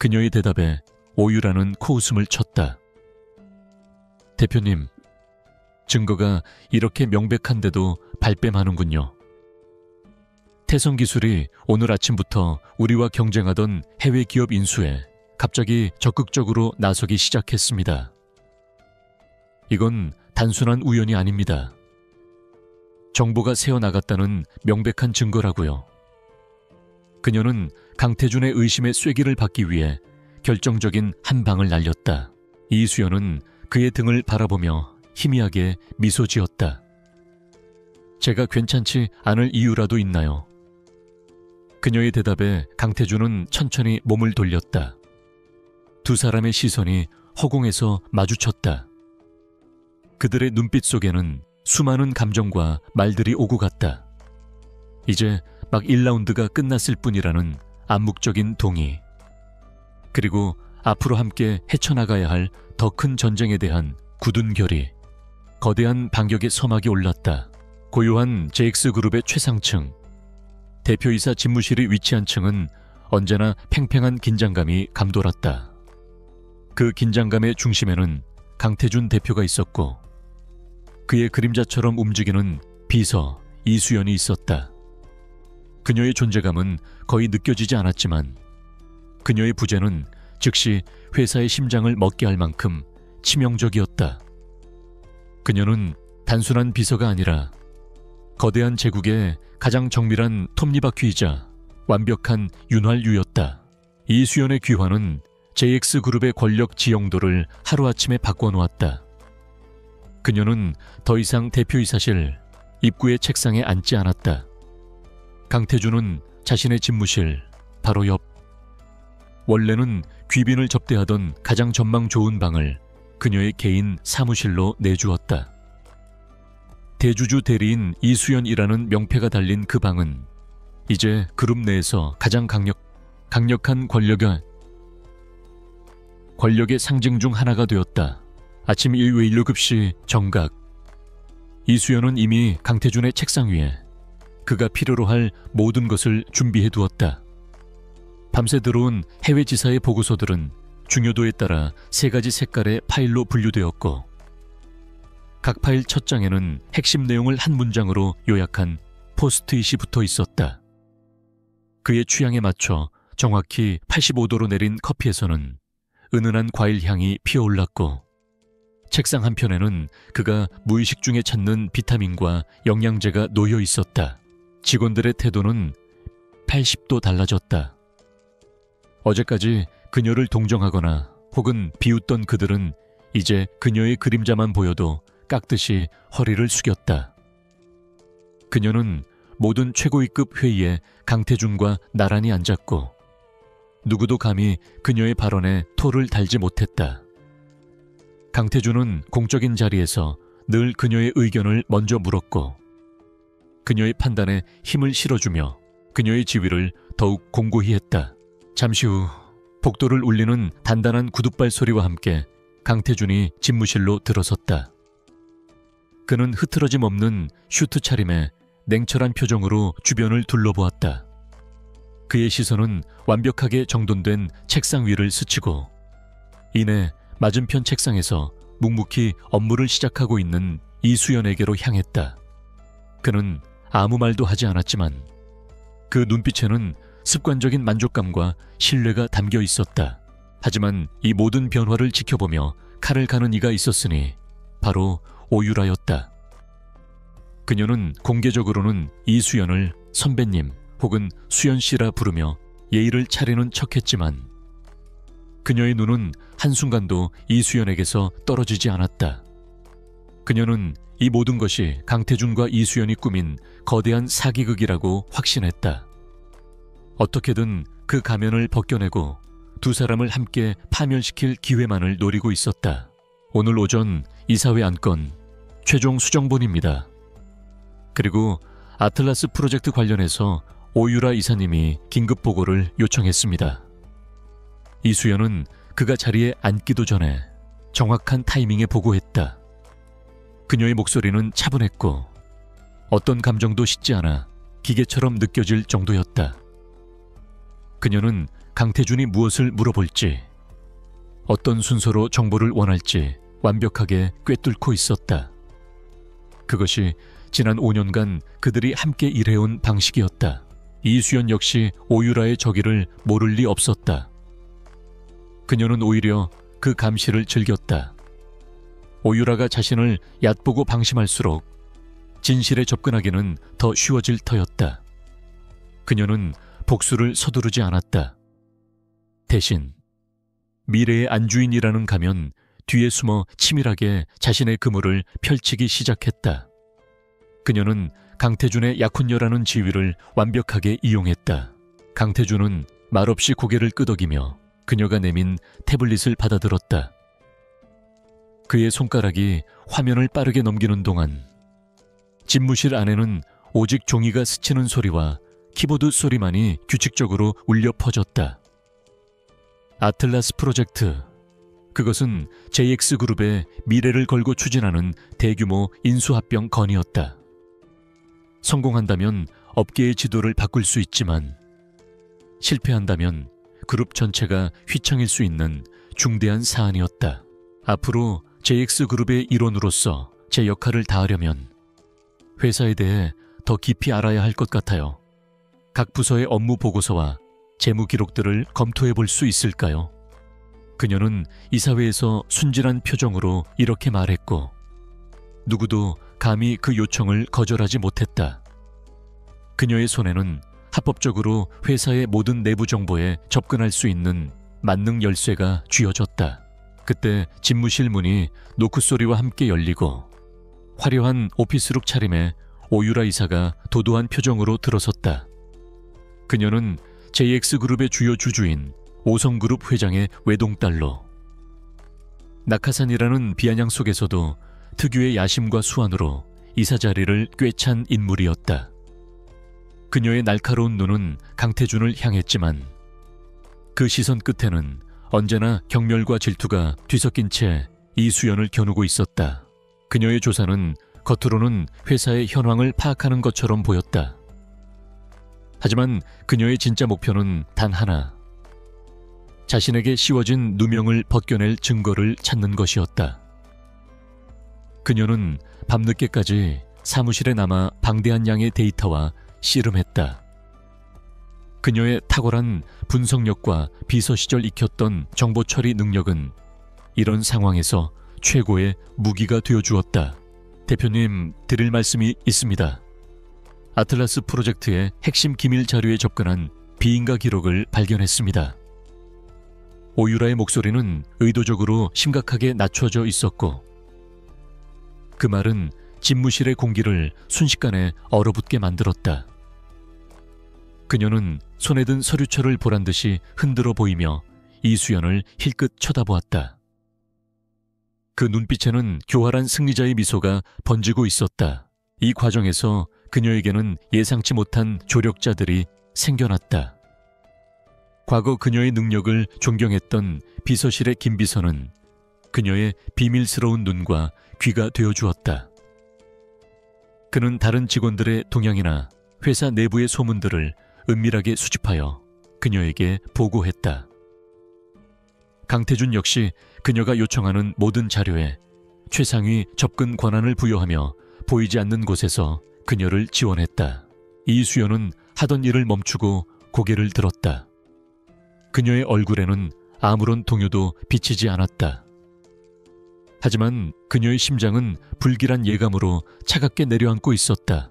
그녀의 대답에 오유라는 코웃음을 쳤다. 대표님, 증거가 이렇게 명백한데도 발뺌하는군요. 태성기술이 오늘 아침부터 우리와 경쟁하던 해외 기업 인수에 갑자기 적극적으로 나서기 시작했습니다. 이건 단순한 우연이 아닙니다. 정보가 새어나갔다는 명백한 증거라고요. 그녀는 강태준의 의심의 쐐기를 받기 위해 결정적인 한 방을 날렸다. 이수연은 그의 등을 바라보며 희미하게 미소 지었다. 제가 괜찮지 않을 이유라도 있나요? 그녀의 대답에 강태준은 천천히 몸을 돌렸다. 두 사람의 시선이 허공에서 마주쳤다. 그들의 눈빛 속에는 수많은 감정과 말들이 오고 갔다. 이제 막 1라운드가 끝났을 뿐이라는 암묵적인 동의. 그리고 앞으로 함께 헤쳐나가야 할 더 큰 전쟁에 대한 굳은 결의. 거대한 반격의 서막이 올랐다. 고요한 JX그룹의 최상층. 대표이사 집무실이 위치한 층은 언제나 팽팽한 긴장감이 감돌았다. 그 긴장감의 중심에는 강태준 대표가 있었고 그의 그림자처럼 움직이는 비서 이수연이 있었다. 그녀의 존재감은 거의 느껴지지 않았지만 그녀의 부재는 즉시 회사의 심장을 먹게 할 만큼 치명적이었다. 그녀는 단순한 비서가 아니라 거대한 제국의 가장 정밀한 톱니바퀴이자 완벽한 윤활유였다. 이수연의 귀환은 JX그룹의 권력 지형도를 하루아침에 바꿔놓았다. 그녀는 더 이상 대표이사실 입구의 책상에 앉지 않았다. 강태준은 자신의 집무실 바로 옆, 원래는 귀빈을 접대하던 가장 전망 좋은 방을 그녀의 개인 사무실로 내주었다. 대주주 대리인 이수연이라는 명패가 달린 그 방은 이제 그룹 내에서 가장 강력한 권력의 상징 중 하나가 되었다. 아침 1급 정각. 이수연은 이미 강태준의 책상 위에 그가 필요로 할 모든 것을 준비해 두었다. 밤새 들어온 해외 지사의 보고서들은 중요도에 따라 3가지 색깔의 파일로 분류되었고 각 파일 첫 장에는 핵심 내용을 한 문장으로 요약한 포스트잇이 붙어 있었다. 그의 취향에 맞춰 정확히 85도로 내린 커피에서는 은은한 과일 향이 피어올랐고 책상 한편에는 그가 무의식 중에 찾는 비타민과 영양제가 놓여 있었다. 직원들의 태도는 80도 달라졌다. 어제까지 그녀를 동정하거나 혹은 비웃던 그들은 이제 그녀의 그림자만 보여도 깍듯이 허리를 숙였다. 그녀는 모든 최고위급 회의에 강태준과 나란히 앉았고 누구도 감히 그녀의 발언에 토를 달지 못했다. 강태준은 공적인 자리에서 늘 그녀의 의견을 먼저 물었고 그녀의 판단에 힘을 실어주며 그녀의 지위를 더욱 공고히 했다. 잠시 후 복도를 울리는 단단한 구둣발 소리와 함께 강태준이 집무실로 들어섰다. 그는 흐트러짐 없는 슈트 차림에 냉철한 표정으로 주변을 둘러보았다. 그의 시선은 완벽하게 정돈된 책상 위를 스치고 이내 맞은편 책상에서 묵묵히 업무를 시작하고 있는 이수연에게로 향했다. 그는 아무 말도 하지 않았지만 그 눈빛에는 습관적인 만족감과 신뢰가 담겨 있었다. 하지만 이 모든 변화를 지켜보며 칼을 가는 이가 있었으니 바로 오유라였다. 그녀는 공개적으로는 이수연을 선배님 혹은 수연씨라 부르며 예의를 차리는 척했지만 그녀의 눈은 한순간도 이수연에게서 떨어지지 않았다. 그녀는 이 모든 것이 강태준과 이수연이 꾸민 거대한 사기극이라고 확신했다. 어떻게든 그 가면을 벗겨내고 두 사람을 함께 파멸시킬 기회만을 노리고 있었다. 오늘 오전 이사회 안건 최종 수정본입니다. 그리고 아틀라스 프로젝트 관련해서 오유라 이사님이 긴급 보고를 요청했습니다. 이수연은 그가 자리에 앉기도 전에 정확한 타이밍에 보고했다. 그녀의 목소리는 차분했고 어떤 감정도 싣지 않아 기계처럼 느껴질 정도였다. 그녀는 강태준이 무엇을 물어볼지, 어떤 순서로 정보를 원할지 완벽하게 꿰뚫고 있었다. 그것이 지난 5년간 그들이 함께 일해온 방식이었다. 이수연 역시 오유라의 저기를 모를 리 없었다. 그녀는 오히려 그 감시를 즐겼다. 오유라가 자신을 얕보고 방심할수록 진실에 접근하기는 더 쉬워질 터였다. 그녀는 복수를 서두르지 않았다. 대신 미래의 안주인이라는 가면 뒤에 숨어 치밀하게 자신의 그물을 펼치기 시작했다. 그녀는 강태준의 약혼녀라는 지위를 완벽하게 이용했다. 강태준은 말없이 고개를 끄덕이며 그녀가 내민 태블릿을 받아들었다. 그의 손가락이 화면을 빠르게 넘기는 동안 집무실 안에는 오직 종이가 스치는 소리와 키보드 소리만이 규칙적으로 울려 퍼졌다. 아틀라스 프로젝트, 그것은 JX그룹의 미래를 걸고 추진하는 대규모 인수합병 건이었다. 성공한다면 업계의 지도를 바꿀 수 있지만 실패한다면 그룹 전체가 휘청일 수 있는 중대한 사안이었다. 앞으로 JX그룹의 일원으로서 제 역할을 다하려면 회사에 대해 더 깊이 알아야 할 것 같아요. 각 부서의 업무 보고서와 재무 기록들을 검토해 볼 수 있을까요? 그녀는 이사회에서 순진한 표정으로 이렇게 말했고 누구도 감히 그 요청을 거절하지 못했다. 그녀의 손에는 합법적으로 회사의 모든 내부 정보에 접근할 수 있는 만능 열쇠가 쥐어졌다. 그때 집무실 문이 노크 소리와 함께 열리고 화려한 오피스룩 차림에 오유라 이사가 도도한 표정으로 들어섰다. 그녀는 JX그룹의 주요 주주인 오성그룹 회장의 외동딸로 낙하산이라는 비아냥 속에서도 특유의 야심과 수완으로 이사 자리를 꿰찬 인물이었다. 그녀의 날카로운 눈은 강태준을 향했지만 그 시선 끝에는 언제나 경멸과 질투가 뒤섞인 채 이수연을 겨누고 있었다. 그녀의 조사는 겉으로는 회사의 현황을 파악하는 것처럼 보였다. 하지만 그녀의 진짜 목표는 단 하나, 자신에게 씌워진 누명을 벗겨낼 증거를 찾는 것이었다. 그녀는 밤늦게까지 사무실에 남아 방대한 양의 데이터와 씨름했다. 그녀의 탁월한 분석력과 비서 시절 익혔던 정보 처리 능력은 이런 상황에서 최고의 무기가 되어주었다. 대표님, 드릴 말씀이 있습니다. 아틀라스 프로젝트의 핵심 기밀 자료에 접근한 비인가 기록을 발견했습니다. 오유라의 목소리는 의도적으로 심각하게 낮춰져 있었고 그 말은 집무실의 공기를 순식간에 얼어붙게 만들었다. 그녀는 손에 든 서류철을 보란 듯이 흔들어 보이며 이수연을 힐끗 쳐다보았다. 그 눈빛에는 교활한 승리자의 미소가 번지고 있었다. 이 과정에서 그녀에게는 예상치 못한 조력자들이 생겨났다. 과거 그녀의 능력을 존경했던 비서실의 김 비서는 그녀의 비밀스러운 눈과 귀가 되어주었다. 그는 다른 직원들의 동향이나 회사 내부의 소문들을 은밀하게 수집하여 그녀에게 보고했다. 강태준 역시 그녀가 요청하는 모든 자료에 최상위 접근 권한을 부여하며 보이지 않는 곳에서 그녀를 지원했다. 이수연은 하던 일을 멈추고 고개를 들었다. 그녀의 얼굴에는 아무런 동요도 비치지 않았다. 하지만 그녀의 심장은 불길한 예감으로 차갑게 내려앉고 있었다.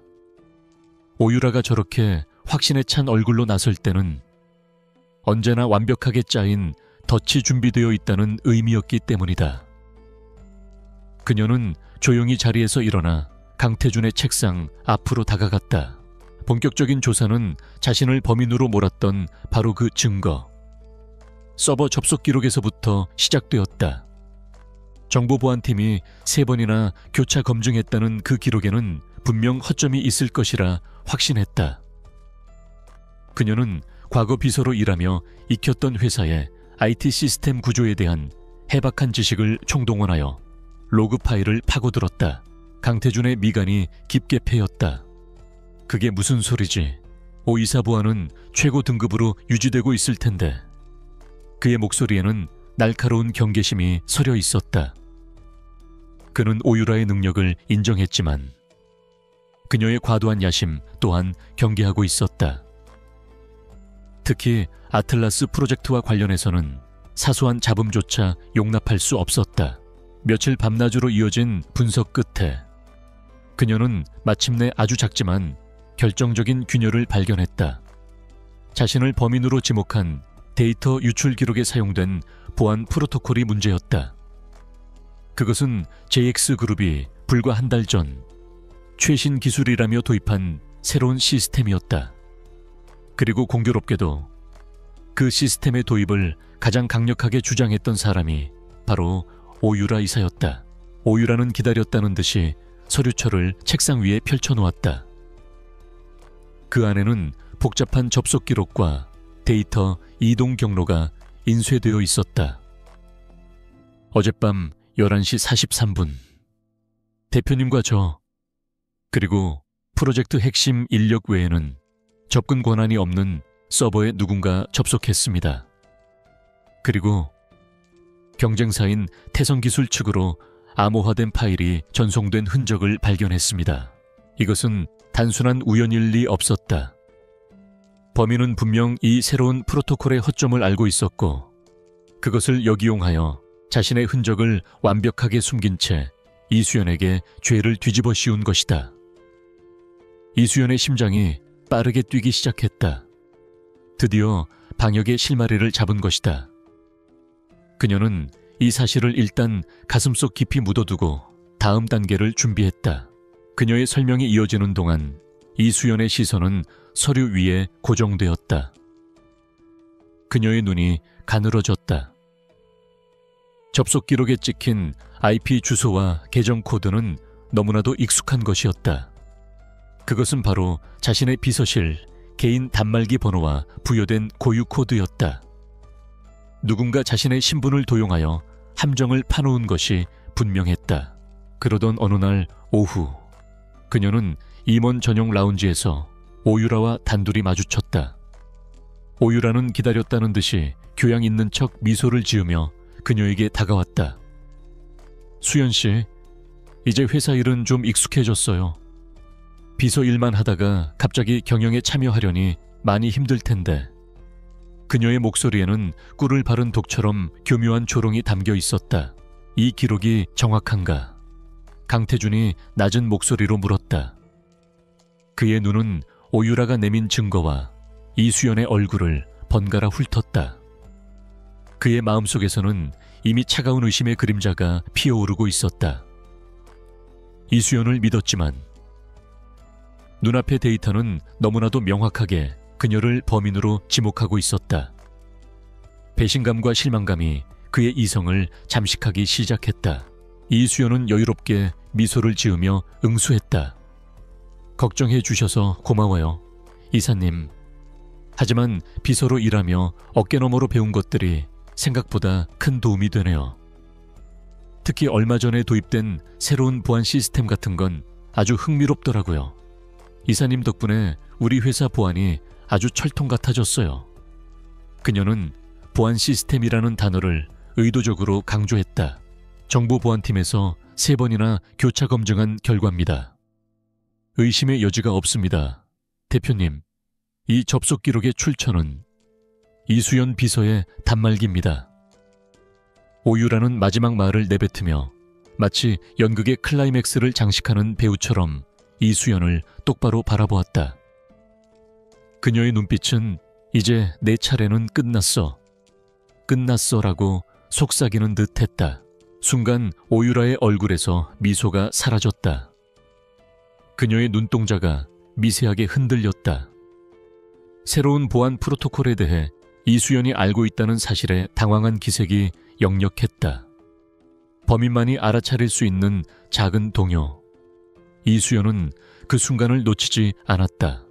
오유라가 저렇게 확신에 찬 얼굴로 나설 때는 언제나 완벽하게 짜인 덫이 준비되어 있다는 의미였기 때문이다. 그녀는 조용히 자리에서 일어나 강태준의 책상 앞으로 다가갔다. 본격적인 조사는 자신을 범인으로 몰았던 바로 그 증거, 서버 접속 기록에서부터 시작되었다. 정보보안팀이 3번이나 교차 검증했다는 그 기록에는 분명 허점이 있을 것이라 확신했다. 그녀는 과거 비서로 일하며 익혔던 회사의 IT 시스템 구조에 대한 해박한 지식을 총동원하여 로그 파일을 파고들었다. 강태준의 미간이 깊게 패였다. 그게 무슨 소리지? 오 이사 보안은 최고 등급으로 유지되고 있을 텐데 그의 목소리에는 날카로운 경계심이 서려 있었다. 그는 오유라의 능력을 인정했지만 그녀의 과도한 야심 또한 경계하고 있었다. 특히 아틀라스 프로젝트와 관련해서는 사소한 잡음조차 용납할 수 없었다. 며칠 밤낮으로 이어진 분석 끝에 그녀는 마침내 아주 작지만 결정적인 균열을 발견했다. 자신을 범인으로 지목한 데이터 유출 기록에 사용된 보안 프로토콜이 문제였다. 그것은 JX그룹이 불과 한 달 전 최신 기술이라며 도입한 새로운 시스템이었다. 그리고 공교롭게도 그 시스템의 도입을 가장 강력하게 주장했던 사람이 바로 오유라 이사였다. 오유라는 기다렸다는 듯이 서류철을 책상 위에 펼쳐놓았다. 그 안에는 복잡한 접속 기록과 데이터 이동 경로가 인쇄되어 있었다. 어젯밤 11시 43분 대표님과 저 그리고 프로젝트 핵심 인력 외에는 접근 권한이 없는 서버에 누군가 접속했습니다. 그리고 경쟁사인 태성기술 측으로 암호화된 파일이 전송된 흔적을 발견했습니다. 이것은 단순한 우연일 리 없었다. 범인은 분명 이 새로운 프로토콜의 허점을 알고 있었고 그것을 역이용하여 자신의 흔적을 완벽하게 숨긴 채 이수연에게 죄를 뒤집어 씌운 것이다. 이수연의 심장이 빠르게 뛰기 시작했다. 드디어 방역의 실마리를 잡은 것이다. 그녀는 이 사실을 일단 가슴속 깊이 묻어두고 다음 단계를 준비했다. 그녀의 설명이 이어지는 동안 이수연의 시선은 서류 위에 고정되었다. 그녀의 눈이 가늘어졌다. 접속 기록에 찍힌 IP 주소와 계정 코드는 너무나도 익숙한 것이었다. 그것은 바로 자신의 비서실 개인 단말기 번호와 부여된 고유 코드였다. 누군가 자신의 신분을 도용하여 함정을 파놓은 것이 분명했다. 그러던 어느 날 오후 그녀는 임원 전용 라운지에서 오유라와 단둘이 마주쳤다. 오유라는 기다렸다는 듯이 교양 있는 척 미소를 지으며 그녀에게 다가왔다. 수연 씨, 이제 회사 일은 좀 익숙해졌어요. 비서 일만 하다가 갑자기 경영에 참여하려니 많이 힘들 텐데. 그녀의 목소리에는 꿀을 바른 독처럼 교묘한 조롱이 담겨 있었다. 이 기록이 정확한가? 강태준이 낮은 목소리로 물었다. 그의 눈은 오유라가 내민 증거와 이수연의 얼굴을 번갈아 훑었다. 그의 마음속에서는 이미 차가운 의심의 그림자가 피어오르고 있었다. 이수연을 믿었지만 눈앞의 데이터는 너무나도 명확하게 그녀를 범인으로 지목하고 있었다. 배신감과 실망감이 그의 이성을 잠식하기 시작했다. 이수연은 여유롭게 미소를 지으며 응수했다. 걱정해 주셔서 고마워요, 이사님. 하지만 비서로 일하며 어깨너머로 배운 것들이 생각보다 큰 도움이 되네요. 특히 얼마 전에 도입된 새로운 보안 시스템 같은 건 아주 흥미롭더라고요. 이사님 덕분에 우리 회사 보안이 아주 철통 같아졌어요. 그녀는 보안 시스템이라는 단어를 의도적으로 강조했다. 정부 보안팀에서 3번이나 교차 검증한 결과입니다. 의심의 여지가 없습니다. 대표님, 이 접속 기록의 출처는 이수연 비서의 단말기입니다. 오유라는 마지막 말을 내뱉으며 마치 연극의 클라이맥스를 장식하는 배우처럼 이수연을 똑바로 바라보았다. 그녀의 눈빛은 이제 내 차례는 끝났어. 끝났어라고 속삭이는 듯 했다. 순간 오유라의 얼굴에서 미소가 사라졌다. 그녀의 눈동자가 미세하게 흔들렸다. 새로운 보안 프로토콜에 대해 이수연이 알고 있다는 사실에 당황한 기색이 역력했다. 범인만이 알아차릴 수 있는 작은 동요. 이수연은 그 순간을 놓치지 않았다.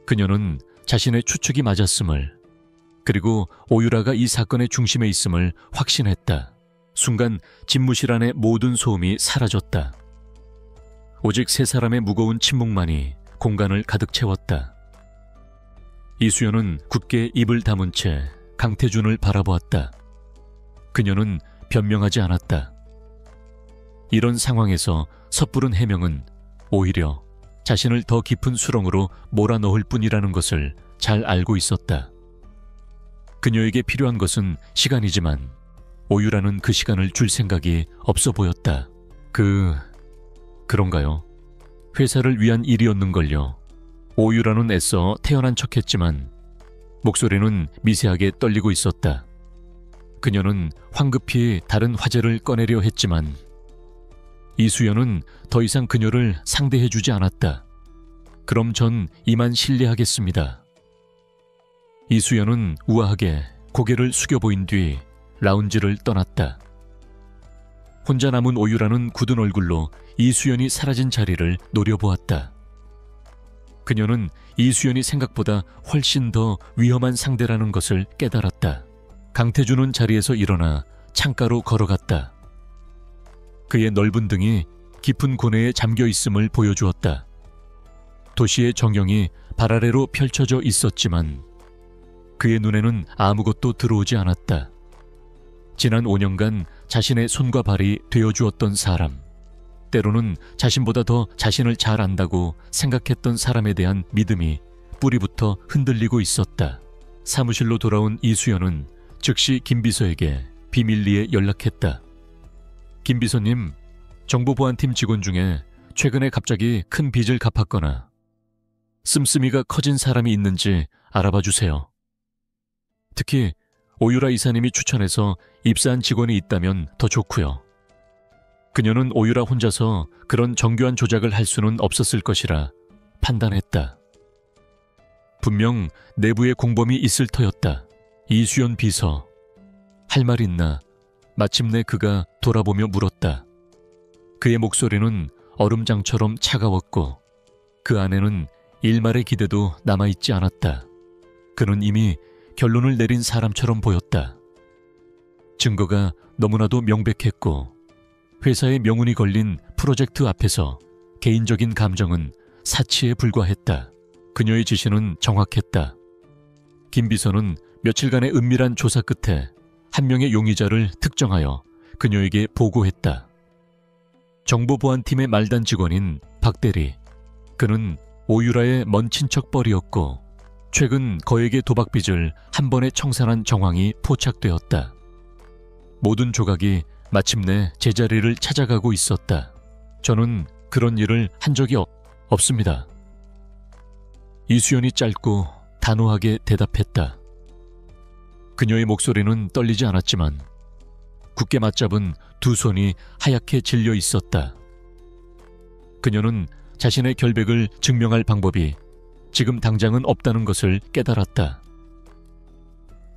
그녀는 자신의 추측이 맞았음을, 그리고 오유라가 이 사건의 중심에 있음을 확신했다. 순간 집무실 안의 모든 소음이 사라졌다. 오직 3사람의 무거운 침묵만이 공간을 가득 채웠다. 이수연은 굳게 입을 다문 채 강태준을 바라보았다. 그녀는 변명하지 않았다. 이런 상황에서 섣부른 해명은 오히려 자신을 더 깊은 수렁으로 몰아넣을 뿐이라는 것을 잘 알고 있었다. 그녀에게 필요한 것은 시간이지만 오유라는 그 시간을 줄 생각이 없어 보였다. 그런가요? 회사를 위한 일이었는걸요. 오유라는 애써 태어난 척했지만 목소리는 미세하게 떨리고 있었다. 그녀는 황급히 다른 화제를 꺼내려 했지만 이수연은 더 이상 그녀를 상대해주지 않았다. 그럼 전 이만 실례하겠습니다. 이수연은 우아하게 고개를 숙여 보인 뒤 라운지를 떠났다. 혼자 남은 오유라는 굳은 얼굴로 이수연이 사라진 자리를 노려보았다. 그녀는 이수연이 생각보다 훨씬 더 위험한 상대라는 것을 깨달았다. 강태준은 자리에서 일어나 창가로 걸어갔다. 그의 넓은 등이 깊은 고뇌에 잠겨 있음을 보여주었다. 도시의 정경이 발 아래로 펼쳐져 있었지만 그의 눈에는 아무것도 들어오지 않았다. 지난 5년간 자신의 손과 발이 되어주었던 사람, 때로는 자신보다 더 자신을 잘 안다고 생각했던 사람에 대한 믿음이 뿌리부터 흔들리고 있었다. 사무실로 돌아온 이수연은 즉시 김비서에게 비밀리에 연락했다. 김 비서님, 정보보안팀 직원 중에 최근에 갑자기 큰 빚을 갚았거나 씀씀이가 커진 사람이 있는지 알아봐 주세요. 특히 오유라 이사님이 추천해서 입사한 직원이 있다면 더 좋고요. 그녀는 오유라 혼자서 그런 정교한 조작을 할 수는 없었을 것이라 판단했다. 분명 내부에 공범이 있을 터였다. 이수연 비서, 할 말 있나? 마침내 그가 돌아보며 물었다. 그의 목소리는 얼음장처럼 차가웠고 그 안에는 일말의 기대도 남아있지 않았다. 그는 이미 결론을 내린 사람처럼 보였다. 증거가 너무나도 명백했고 회사의 명운이 걸린 프로젝트 앞에서 개인적인 감정은 사치에 불과했다. 그녀의 지시는 정확했다. 김 비서는 며칠간의 은밀한 조사 끝에 한 명의 용의자를 특정하여 그녀에게 보고했다. 정보보안팀의 말단 직원인 박대리. 그는 오유라의 먼 친척뻘이었고 최근 거액의 도박빚을 한 번에 청산한 정황이 포착되었다. 모든 조각이 마침내 제자리를 찾아가고 있었다. 저는 그런 일을 한 적이 없습니다. 이수연이 짧고 단호하게 대답했다. 그녀의 목소리는 떨리지 않았지만 굳게 맞잡은 두 손이 하얗게 질려 있었다. 그녀는 자신의 결백을 증명할 방법이 지금 당장은 없다는 것을 깨달았다.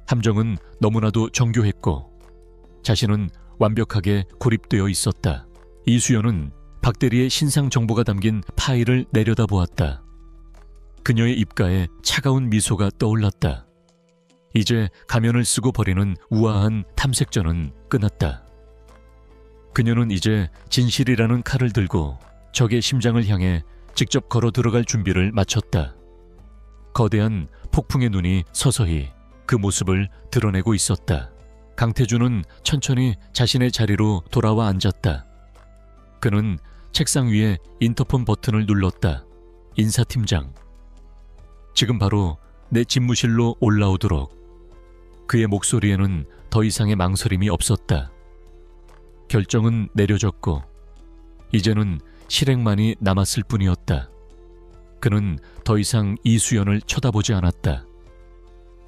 함정은 너무나도 정교했고 자신은 완벽하게 고립되어 있었다. 이수연은 박대리의 신상 정보가 담긴 파일을 내려다보았다. 그녀의 입가에 차가운 미소가 떠올랐다. 이제 가면을 쓰고 벌이는 우아한 탐색전은 끝났다. 그녀는 이제 진실이라는 칼을 들고 적의 심장을 향해 직접 걸어 들어갈 준비를 마쳤다. 거대한 폭풍의 눈이 서서히 그 모습을 드러내고 있었다. 강태준은 천천히 자신의 자리로 돌아와 앉았다. 그는 책상 위에 인터폰 버튼을 눌렀다. 인사팀장. 지금 바로 내 집무실로 올라오도록. 그의 목소리에는 더 이상의 망설임이 없었다. 결정은 내려졌고 이제는 실행만이 남았을 뿐이었다. 그는 더 이상 이수연을 쳐다보지 않았다.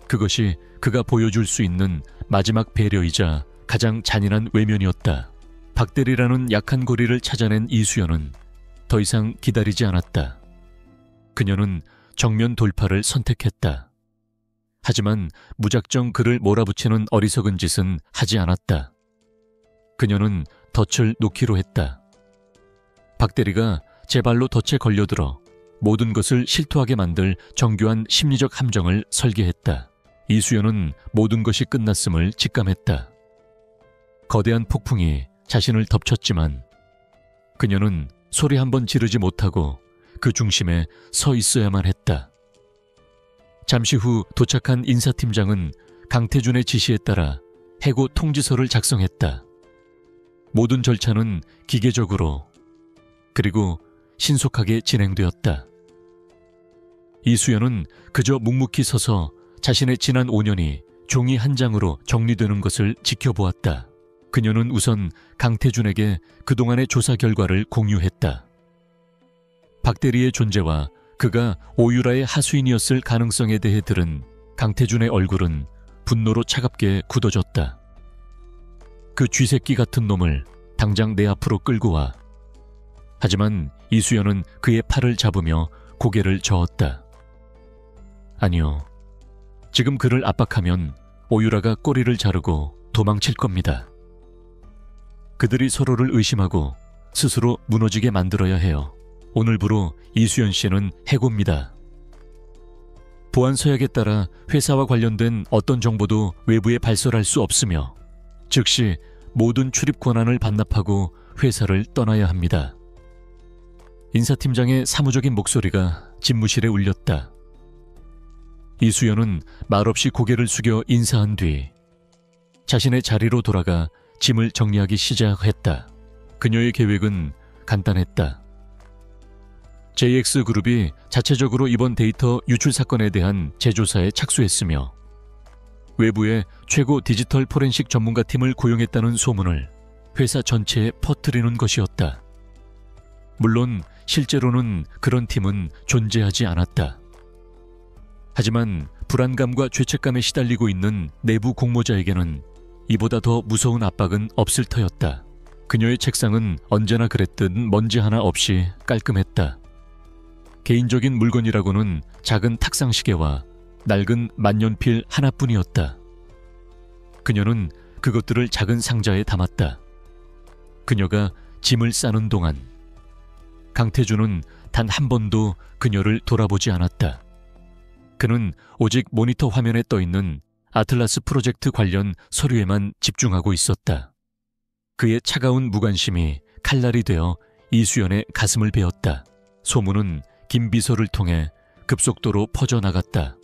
그것이 그가 보여줄 수 있는 마지막 배려이자 가장 잔인한 외면이었다. 박대리라는 약한 고리를 찾아낸 이수연은 더 이상 기다리지 않았다. 그녀는 정면 돌파를 선택했다. 하지만 무작정 그를 몰아붙이는 어리석은 짓은 하지 않았다. 그녀는 덫을 놓기로 했다. 박대리가 제 발로 덫에 걸려들어 모든 것을 실토하게 만들 정교한 심리적 함정을 설계했다. 이수연은 모든 것이 끝났음을 직감했다. 거대한 폭풍이 자신을 덮쳤지만 그녀는 소리 한번 지르지 못하고 그 중심에 서 있어야만 했다. 잠시 후 도착한 인사팀장은 강태준의 지시에 따라 해고 통지서를 작성했다. 모든 절차는 기계적으로 그리고 신속하게 진행되었다. 이수연은 그저 묵묵히 서서 자신의 지난 5년이 종이 한 장으로 정리되는 것을 지켜보았다. 그녀는 우선 강태준에게 그동안의 조사 결과를 공유했다. 박대리의 존재와 그가 오유라의 하수인이었을 가능성에 대해 들은 강태준의 얼굴은 분노로 차갑게 굳어졌다. 그 쥐새끼 같은 놈을 당장 내 앞으로 끌고 와. 하지만 이수연은 그의 팔을 잡으며 고개를 저었다. 아니요. 지금 그를 압박하면 오유라가 꼬리를 자르고 도망칠 겁니다. 그들이 서로를 의심하고 스스로 무너지게 만들어야 해요. 오늘부로 이수연 씨는 해고입니다. 보안 서약에 따라 회사와 관련된 어떤 정보도 외부에 발설할 수 없으며 즉시 모든 출입 권한을 반납하고 회사를 떠나야 합니다. 인사팀장의 사무적인 목소리가 집무실에 울렸다. 이수연은 말없이 고개를 숙여 인사한 뒤 자신의 자리로 돌아가 짐을 정리하기 시작했다. 그녀의 계획은 간단했다. JX그룹이 자체적으로 이번 데이터 유출 사건에 대한 재조사에 착수했으며 외부에 최고 디지털 포렌식 전문가 팀을 고용했다는 소문을 회사 전체에 퍼뜨리는 것이었다. 물론 실제로는 그런 팀은 존재하지 않았다. 하지만 불안감과 죄책감에 시달리고 있는 내부 공모자에게는 이보다 더 무서운 압박은 없을 터였다. 그녀의 책상은 언제나 그랬듯 먼지 하나 없이 깔끔했다. 개인적인 물건이라고는 작은 탁상시계와 낡은 만년필 하나뿐이었다. 그녀는 그것들을 작은 상자에 담았다. 그녀가 짐을 싸는 동안 강태준은 단 한 번도 그녀를 돌아보지 않았다. 그는 오직 모니터 화면에 떠있는 아틀라스 프로젝트 관련 서류에만 집중하고 있었다. 그의 차가운 무관심이 칼날이 되어 이수연의 가슴을 베었다. 소문은 김 비서를 통해 급속도로 퍼져나갔다.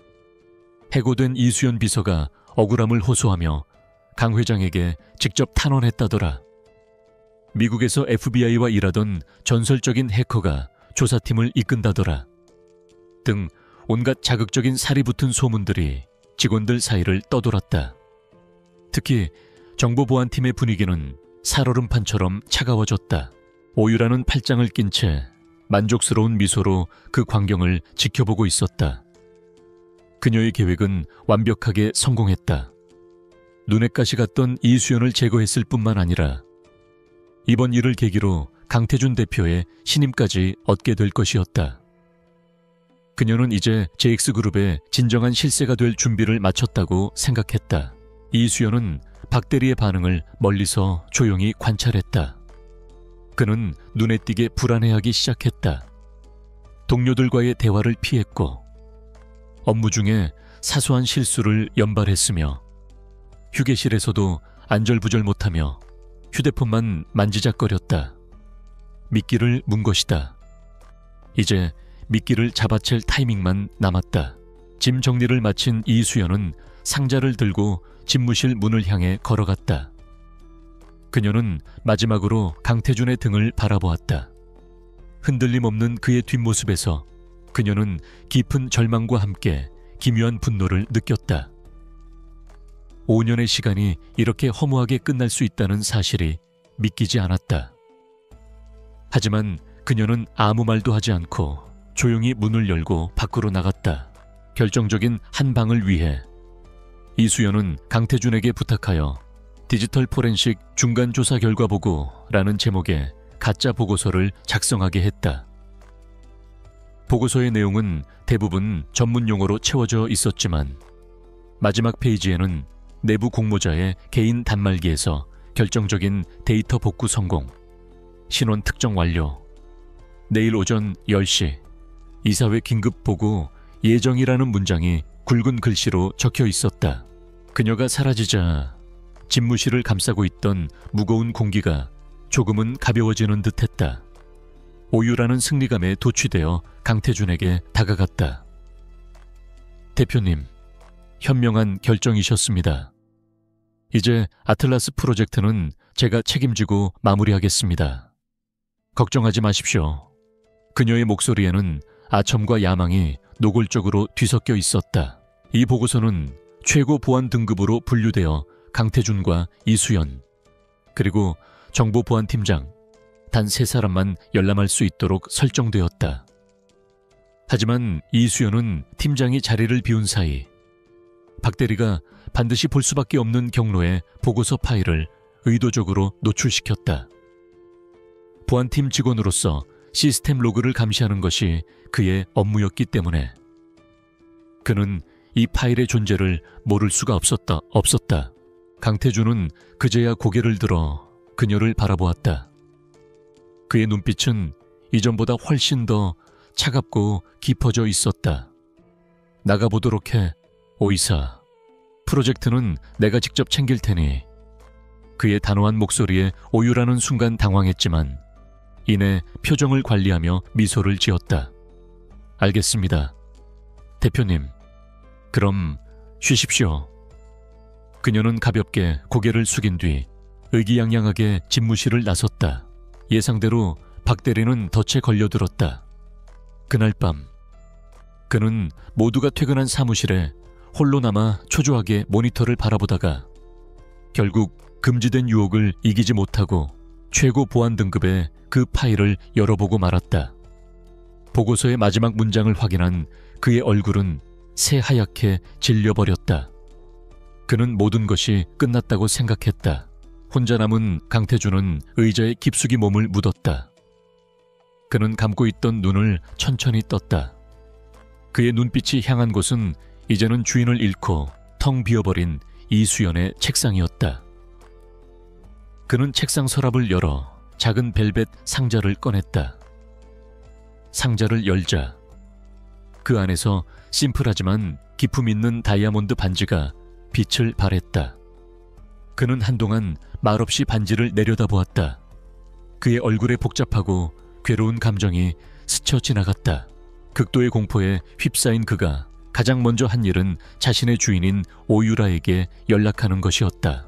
해고된 이수연 비서가 억울함을 호소하며 강 회장에게 직접 탄원했다더라. 미국에서 FBI와 일하던 전설적인 해커가 조사팀을 이끈다더라. 등 온갖 자극적인 살이 붙은 소문들이 직원들 사이를 떠돌았다. 특히 정보보안팀의 분위기는 살얼음판처럼 차가워졌다. 오유라는 팔짱을 낀 채 만족스러운 미소로 그 광경을 지켜보고 있었다. 그녀의 계획은 완벽하게 성공했다. 눈엣 가시 같던 이수연을 제거했을 뿐만 아니라 이번 일을 계기로 강태준 대표의 신임까지 얻게 될 것이었다. 그녀는 이제 JX그룹의 진정한 실세가 될 준비를 마쳤다고 생각했다. 이수연은 박대리의 반응을 멀리서 조용히 관찰했다. 그는 눈에 띄게 불안해하기 시작했다. 동료들과의 대화를 피했고 업무 중에 사소한 실수를 연발했으며 휴게실에서도 안절부절 못하며 휴대폰만 만지작거렸다. 미끼를 문 것이다. 이제 미끼를 잡아챌 타이밍만 남았다. 짐 정리를 마친 이수연은 상자를 들고 집무실 문을 향해 걸어갔다. 그녀는 마지막으로 강태준의 등을 바라보았다. 흔들림 없는 그의 뒷모습에서 그녀는 깊은 절망과 함께 기묘한 분노를 느꼈다. 5년의 시간이 이렇게 허무하게 끝날 수 있다는 사실이 믿기지 않았다. 하지만 그녀는 아무 말도 하지 않고 조용히 문을 열고 밖으로 나갔다. 결정적인 한 방을 위해 이수연은 강태준에게 부탁하여 디지털 포렌식 중간조사 결과 보고라는 제목의 가짜 보고서를 작성하게 했다. 보고서의 내용은 대부분 전문 용어로 채워져 있었지만 마지막 페이지에는 내부 공모자의 개인 단말기에서 결정적인 데이터 복구 성공, 신원 특정 완료, 내일 오전 10시, 이사회 긴급 보고 예정이라는 문장이 굵은 글씨로 적혀 있었다. 그녀가 사라지자 집무실을 감싸고 있던 무거운 공기가 조금은 가벼워지는 듯했다. 오유라는 승리감에 도취되어 강태준에게 다가갔다. 대표님, 현명한 결정이셨습니다. 이제 아틀라스 프로젝트는 제가 책임지고 마무리하겠습니다. 걱정하지 마십시오. 그녀의 목소리에는 아첨과 야망이 노골적으로 뒤섞여 있었다. 이 보고서는 최고 보안 등급으로 분류되어 강태준과 이수연, 그리고 정보보안팀장 단 3사람만 열람할 수 있도록 설정되었다. 하지만 이수연은 팀장이 자리를 비운 사이 박 대리가 반드시 볼 수밖에 없는 경로의 보고서 파일을 의도적으로 노출시켰다. 보안팀 직원으로서 시스템 로그를 감시하는 것이 그의 업무였기 때문에 그는 이 파일의 존재를 모를 수가 없었다. 강태준은 그제야 고개를 들어 그녀를 바라보았다. 그의 눈빛은 이전보다 훨씬 더 차갑고 깊어져 있었다. 나가보도록 해, 오이사. 프로젝트는 내가 직접 챙길 테니. 그의 단호한 목소리에 오유라는 순간 당황했지만 이내 표정을 관리하며 미소를 지었다. 알겠습니다. 대표님, 그럼 쉬십시오. 그녀는 가볍게 고개를 숙인 뒤 의기양양하게 집무실을 나섰다. 예상대로 박 대리는 덫에 걸려들었다. 그날 밤 그는 모두가 퇴근한 사무실에 홀로 남아 초조하게 모니터를 바라보다가 결국 금지된 유혹을 이기지 못하고 최고 보안 등급의 그 파일을 열어보고 말았다. 보고서의 마지막 문장을 확인한 그의 얼굴은 새하얗게 질려버렸다. 그는 모든 것이 끝났다고 생각했다. 혼자 남은 강태준은 의자에 깊숙이 몸을 묻었다. 그는 감고 있던 눈을 천천히 떴다. 그의 눈빛이 향한 곳은 이제는 주인을 잃고 텅 비어버린 이수연의 책상이었다. 그는 책상 서랍을 열어 작은 벨벳 상자를 꺼냈다. 상자를 열자 그 안에서 심플하지만 기품 있는 다이아몬드 반지가 빛을 발했다. 그는 한동안 말없이 반지를 내려다보았다. 그의 얼굴에 복잡하고 괴로운 감정이 스쳐 지나갔다. 극도의 공포에 휩싸인 그가 가장 먼저 한 일은 자신의 주인인 오유라에게 연락하는 것이었다.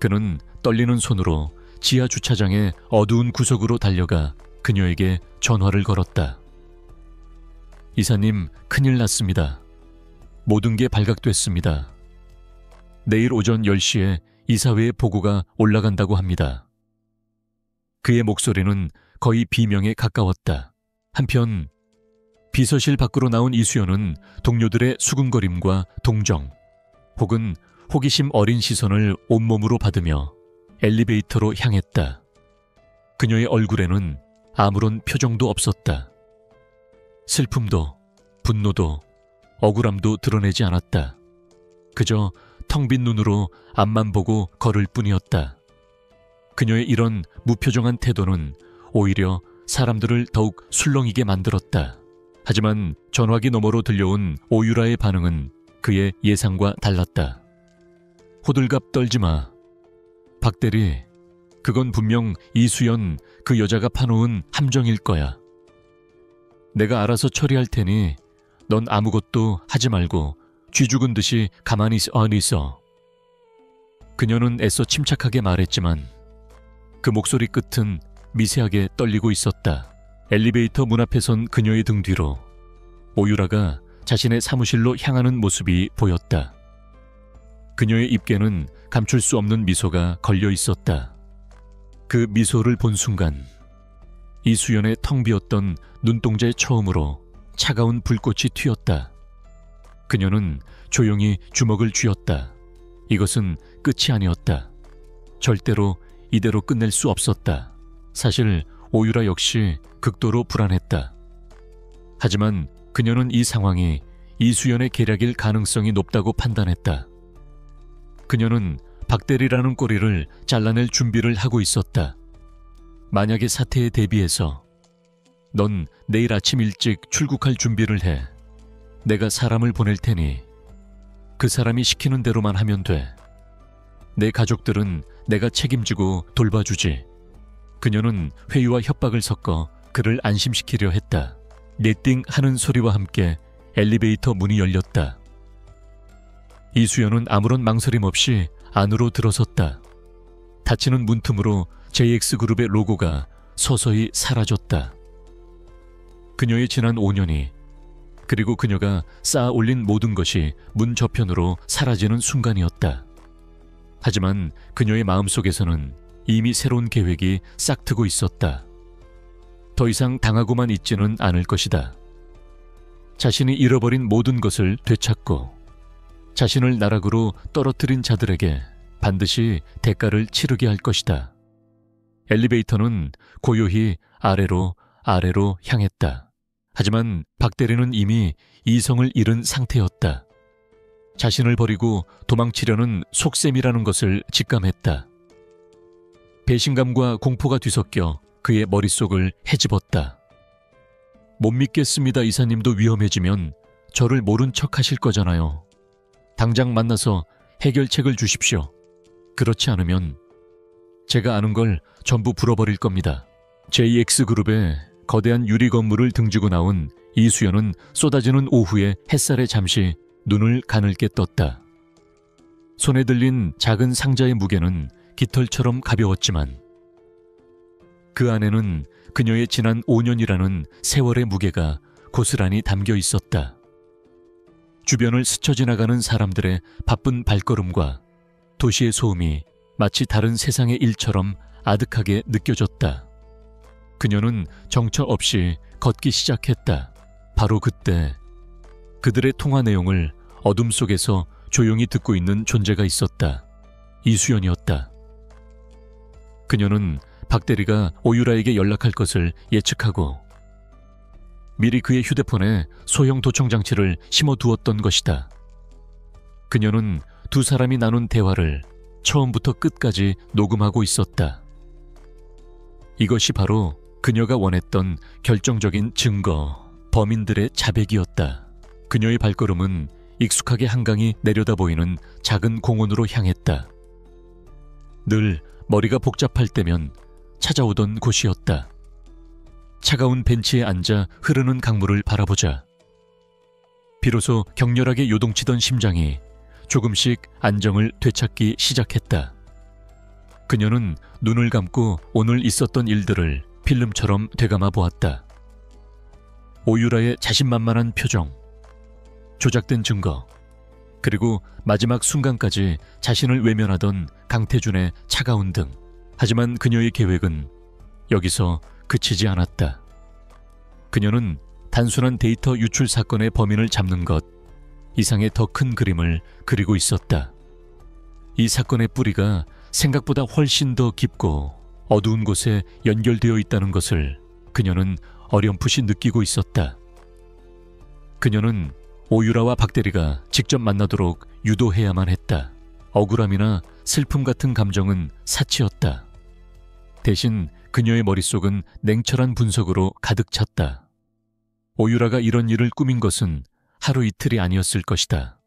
그는 떨리는 손으로 지하 주차장의 어두운 구석으로 달려가 그녀에게 전화를 걸었다. 이사님, 큰일 났습니다. 모든 게 발각됐습니다. 내일 오전 10시에 이사회에 보고가 올라간다고 합니다. 그의 목소리는 거의 비명에 가까웠다. 한편 비서실 밖으로 나온 이수연은 동료들의 수군거림과 동정 혹은 호기심 어린 시선을 온몸으로 받으며 엘리베이터로 향했다. 그녀의 얼굴에는 아무런 표정도 없었다. 슬픔도 분노도 억울함도 드러내지 않았다. 그저 텅 빈 눈으로 앞만 보고 걸을 뿐이었다. 그녀의 이런 무표정한 태도는 오히려 사람들을 더욱 술렁이게 만들었다. 하지만 전화기 너머로 들려온 오유라의 반응은 그의 예상과 달랐다. 호들갑 떨지 마. 박 대리, 그건 분명 이수연 그 여자가 파놓은 함정일 거야. 내가 알아서 처리할 테니 넌 아무것도 하지 말고 쥐 죽은 듯이 가만히 있어. 그녀는 애써 침착하게 말했지만 그 목소리 끝은 미세하게 떨리고 있었다. 엘리베이터 문 앞에 선 그녀의 등 뒤로 오유라가 자신의 사무실로 향하는 모습이 보였다. 그녀의 입에는 감출 수 없는 미소가 걸려 있었다. 그 미소를 본 순간 이수연의 텅 비었던 눈동자에 처음으로 차가운 불꽃이 튀었다. 그녀는 조용히 주먹을 쥐었다. 이것은 끝이 아니었다. 절대로 이대로 끝낼 수 없었다. 사실 오유라 역시 극도로 불안했다. 하지만 그녀는 이 상황이 이수연의 계략일 가능성이 높다고 판단했다. 그녀는 박대리라는 꼬리를 잘라낼 준비를 하고 있었다. 만약의 사태에 대비해서 넌 내일 아침 일찍 출국할 준비를 해. 내가 사람을 보낼 테니 그 사람이 시키는 대로만 하면 돼. 내 가족들은 내가 책임지고 돌봐주지. 그녀는 회유와 협박을 섞어 그를 안심시키려 했다. 네띵 하는 소리와 함께 엘리베이터 문이 열렸다. 이수연은 아무런 망설임 없이 안으로 들어섰다. 닫히는 문틈으로 JX그룹의 로고가 서서히 사라졌다. 그녀의 지난 5년이, 그리고 그녀가 쌓아 올린 모든 것이 문 저편으로 사라지는 순간이었다. 하지만 그녀의 마음속에서는 이미 새로운 계획이 싹트고 있었다. 더 이상 당하고만 있지는 않을 것이다. 자신이 잃어버린 모든 것을 되찾고 자신을 나락으로 떨어뜨린 자들에게 반드시 대가를 치르게 할 것이다. 엘리베이터는 고요히 아래로 향했다. 하지만 박 대리는 이미 이성을 잃은 상태였다. 자신을 버리고 도망치려는 속셈이라는 것을 직감했다. 배신감과 공포가 뒤섞여 그의 머릿속을 헤집었다. 못 믿겠습니다. 이사님도 위험해지면 저를 모른 척 하실 거잖아요. 당장 만나서 해결책을 주십시오. 그렇지 않으면 제가 아는 걸 전부 불어버릴 겁니다. JX그룹의 거대한 유리 건물을 등지고 나온 이수연은 쏟아지는 오후에 햇살에 잠시 눈을 가늘게 떴다. 손에 들린 작은 상자의 무게는 깃털처럼 가벼웠지만 그 안에는 그녀의 지난 5년이라는 세월의 무게가 고스란히 담겨 있었다. 주변을 스쳐 지나가는 사람들의 바쁜 발걸음과 도시의 소음이 마치 다른 세상의 일처럼 아득하게 느껴졌다. 그녀는 정처 없이 걷기 시작했다. 바로 그때 그들의 통화 내용을 어둠 속에서 조용히 듣고 있는 존재가 있었다. 이수연이었다. 그녀는 박 대리가 오유라에게 연락할 것을 예측하고 미리 그의 휴대폰에 소형 도청 장치를 심어두었던 것이다. 그녀는 두 사람이 나눈 대화를 처음부터 끝까지 녹음하고 있었다. 이것이 바로 그녀가 원했던 결정적인 증거, 범인들의 자백이었다. 그녀의 발걸음은 익숙하게 한강이 내려다 보이는 작은 공원으로 향했다. 늘 머리가 복잡할 때면 찾아오던 곳이었다. 차가운 벤치에 앉아 흐르는 강물을 바라보자 비로소 격렬하게 요동치던 심장이 조금씩 안정을 되찾기 시작했다. 그녀는 눈을 감고 오늘 있었던 일들을 필름처럼 되감아 보았다. 오유라의 자신만만한 표정, 조작된 증거, 그리고 마지막 순간까지 자신을 외면하던 강태준의 차가운 등. 하지만 그녀의 계획은 여기서 그치지 않았다. 그녀는 단순한 데이터 유출 사건의 범인을 잡는 것 이상의 더 큰 그림을 그리고 있었다. 이 사건의 뿌리가 생각보다 훨씬 더 깊고 어두운 곳에 연결되어 있다는 것을 그녀는 어렴풋이 느끼고 있었다. 그녀는 오유라와 박 대리가 직접 만나도록 유도해야만 했다. 억울함이나 슬픔 같은 감정은 사치였다. 대신 그녀의 머릿속은 냉철한 분석으로 가득 찼다. 오유라가 이런 일을 꾸민 것은 하루 이틀이 아니었을 것이다.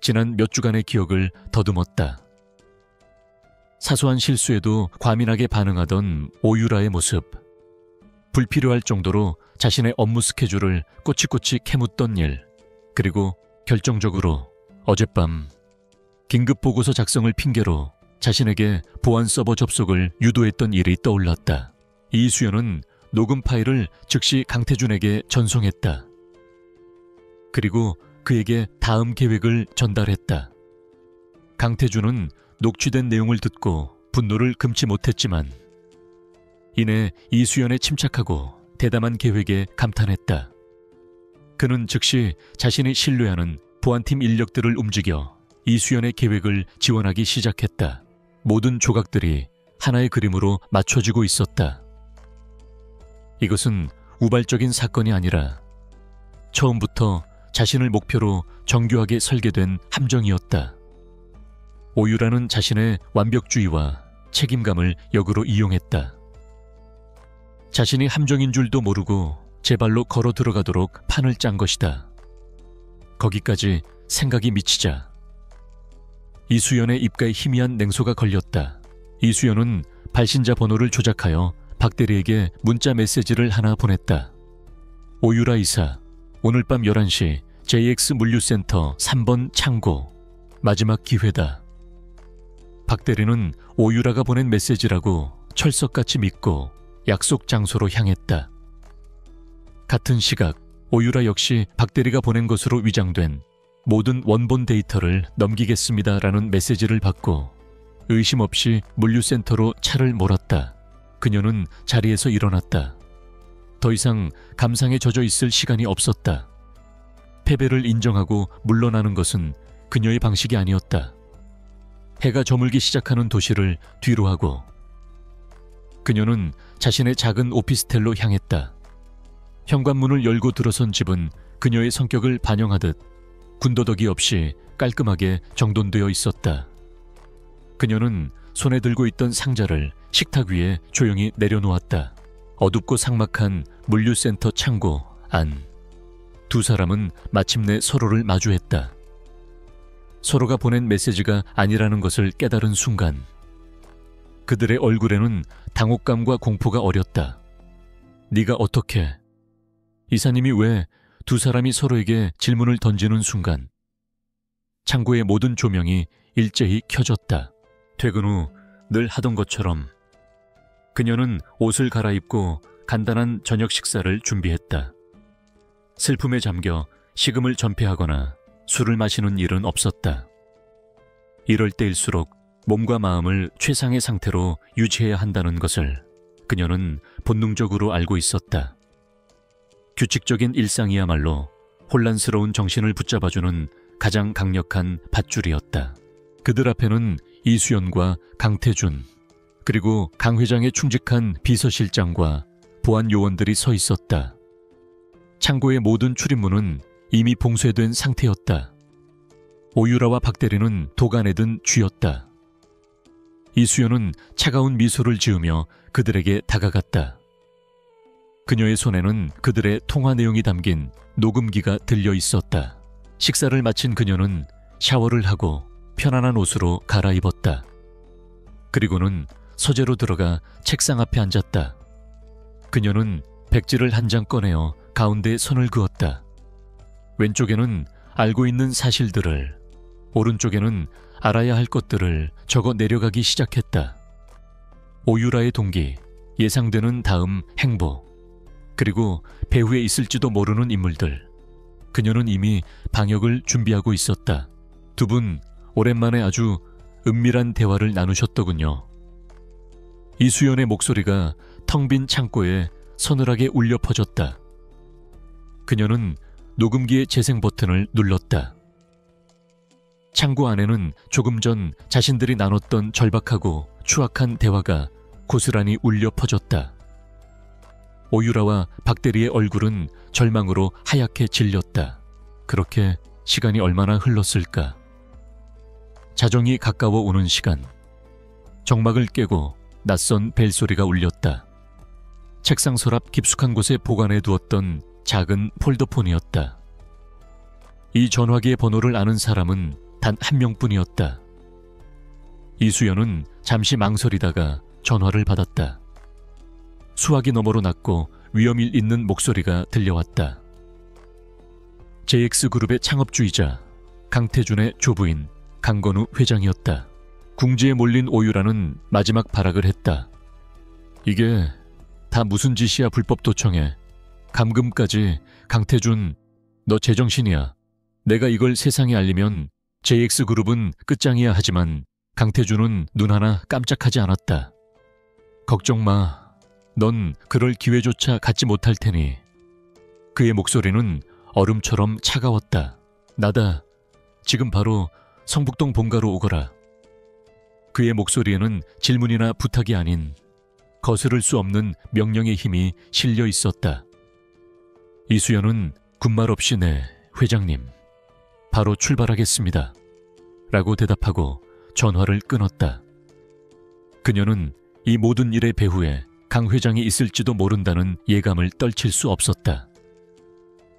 지난 몇 주간의 기억을 더듬었다. 사소한 실수에도 과민하게 반응하던 오유라의 모습, 불필요할 정도로 자신의 업무 스케줄을 꼬치꼬치 캐묻던 일, 그리고 결정적으로 어젯밤 긴급 보고서 작성을 핑계로 자신에게 보안 서버 접속을 유도했던 일이 떠올랐다. 이수연은 녹음 파일을 즉시 강태준에게 전송했다. 그리고 그에게 다음 계획을 전달했다. 강태준은 녹취된 내용을 듣고 분노를 금치 못했지만 이내 이수연의 침착하고 대담한 계획에 감탄했다. 그는 즉시 자신이 신뢰하는 보안팀 인력들을 움직여 이수연의 계획을 지원하기 시작했다. 모든 조각들이 하나의 그림으로 맞춰지고 있었다. 이것은 우발적인 사건이 아니라 처음부터 자신을 목표로 정교하게 설계된 함정이었다. 오유라는 자신의 완벽주의와 책임감을 역으로 이용했다. 자신이 함정인 줄도 모르고 제 발로 걸어 들어가도록 판을 짠 것이다. 거기까지 생각이 미치자 이수연의 입가에 희미한 냉소가 걸렸다. 이수연은 발신자 번호를 조작하여 박 대리에게 문자 메시지를 하나 보냈다. 오유라 이사, 오늘 밤 11시 JX 물류센터 3번 창고. 마지막 기회다. 박 대리는 오유라가 보낸 메시지라고 철석같이 믿고 약속 장소로 향했다. 같은 시각 오유라 역시 박 대리가 보낸 것으로 위장된 모든 원본 데이터를 넘기겠습니다라는 메시지를 받고 의심 없이 물류센터로 차를 몰았다. 그녀는 자리에서 일어났다. 더 이상 감상에 젖어 있을 시간이 없었다. 패배를 인정하고 물러나는 것은 그녀의 방식이 아니었다. 해가 저물기 시작하는 도시를 뒤로 하고 그녀는 자신의 작은 오피스텔로 향했다. 현관문을 열고 들어선 집은 그녀의 성격을 반영하듯 군더더기 없이 깔끔하게 정돈되어 있었다. 그녀는 손에 들고 있던 상자를 식탁 위에 조용히 내려놓았다. 어둡고 삭막한 물류센터 창고 안. 두 사람은 마침내 서로를 마주했다. 서로가 보낸 메시지가 아니라는 것을 깨달은 순간 그들의 얼굴에는 당혹감과 공포가 어렸다. 네가 어떻게? 이사님이 왜? 두 사람이 서로에게 질문을 던지는 순간 창고의 모든 조명이 일제히 켜졌다. 퇴근 후 늘 하던 것처럼 그녀는 옷을 갈아입고 간단한 저녁 식사를 준비했다. 슬픔에 잠겨 식음을 전폐하거나 술을 마시는 일은 없었다. 이럴 때일수록 몸과 마음을 최상의 상태로 유지해야 한다는 것을 그녀는 본능적으로 알고 있었다. 규칙적인 일상이야말로 혼란스러운 정신을 붙잡아주는 가장 강력한 밧줄이었다. 그들 앞에는 이수연과 강태준, 그리고 강 회장의 충직한 비서실장과 보안 요원들이 서 있었다. 창고의 모든 출입문은 이미 봉쇄된 상태였다. 오유라와 박 대리는 도간에 든 쥐였다. 이수연은 차가운 미소를 지으며 그들에게 다가갔다. 그녀의 손에는 그들의 통화 내용이 담긴 녹음기가 들려 있었다. 식사를 마친 그녀는 샤워를 하고 편안한 옷으로 갈아입었다. 그리고는 서재로 들어가 책상 앞에 앉았다. 그녀는 백지를 한 장 꺼내어 가운데에 선을 그었다. 왼쪽에는 알고 있는 사실들을, 오른쪽에는 알아야 할 것들을 적어 내려가기 시작했다. 오유라의 동기, 예상되는 다음 행보, 그리고 배후에 있을지도 모르는 인물들. 그녀는 이미 방역을 준비하고 있었다. 두 분 오랜만에 아주 은밀한 대화를 나누셨더군요. 이수연의 목소리가 텅 빈 창고에 서늘하게 울려 퍼졌다. 그녀는 녹음기의 재생 버튼을 눌렀다. 창고 안에는 조금 전 자신들이 나눴던 절박하고 추악한 대화가 고스란히 울려 퍼졌다. 오유라와 박대리의 얼굴은 절망으로 하얗게 질렸다. 그렇게 시간이 얼마나 흘렀을까? 자정이 가까워 오는 시간. 정막을 깨고 낯선 벨소리가 울렸다. 책상 서랍 깊숙한 곳에 보관해 두었던 작은 폴더폰이었다. 이 전화기의 번호를 아는 사람은 단 한 명뿐이었다. 이수연은 잠시 망설이다가 전화를 받았다. 수화기 너머로 낮고 위험이 있는 목소리가 들려왔다. JX그룹의 창업주이자 강태준의 조부인 강건우 회장이었다. 궁지에 몰린 오유라는 마지막 발악을 했다. 이게 다 무슨 짓이야. 불법 도청에. 감금까지. 강태준, 너 제정신이야. 내가 이걸 세상에 알리면 JX그룹은 끝장이야. 하지만 강태준은 눈 하나 깜짝하지 않았다. 걱정 마. 넌 그럴 기회조차 갖지 못할 테니. 그의 목소리는 얼음처럼 차가웠다. 나다. 지금 바로 성북동 본가로 오거라. 그의 목소리에는 질문이나 부탁이 아닌 거스를 수 없는 명령의 힘이 실려 있었다. 이수연은 군말 없이 네, 회장님. 바로 출발하겠습니다. 라고 대답하고 전화를 끊었다. 그녀는 이 모든 일의 배후에 강 회장이 있을지도 모른다는 예감을 떨칠 수 없었다.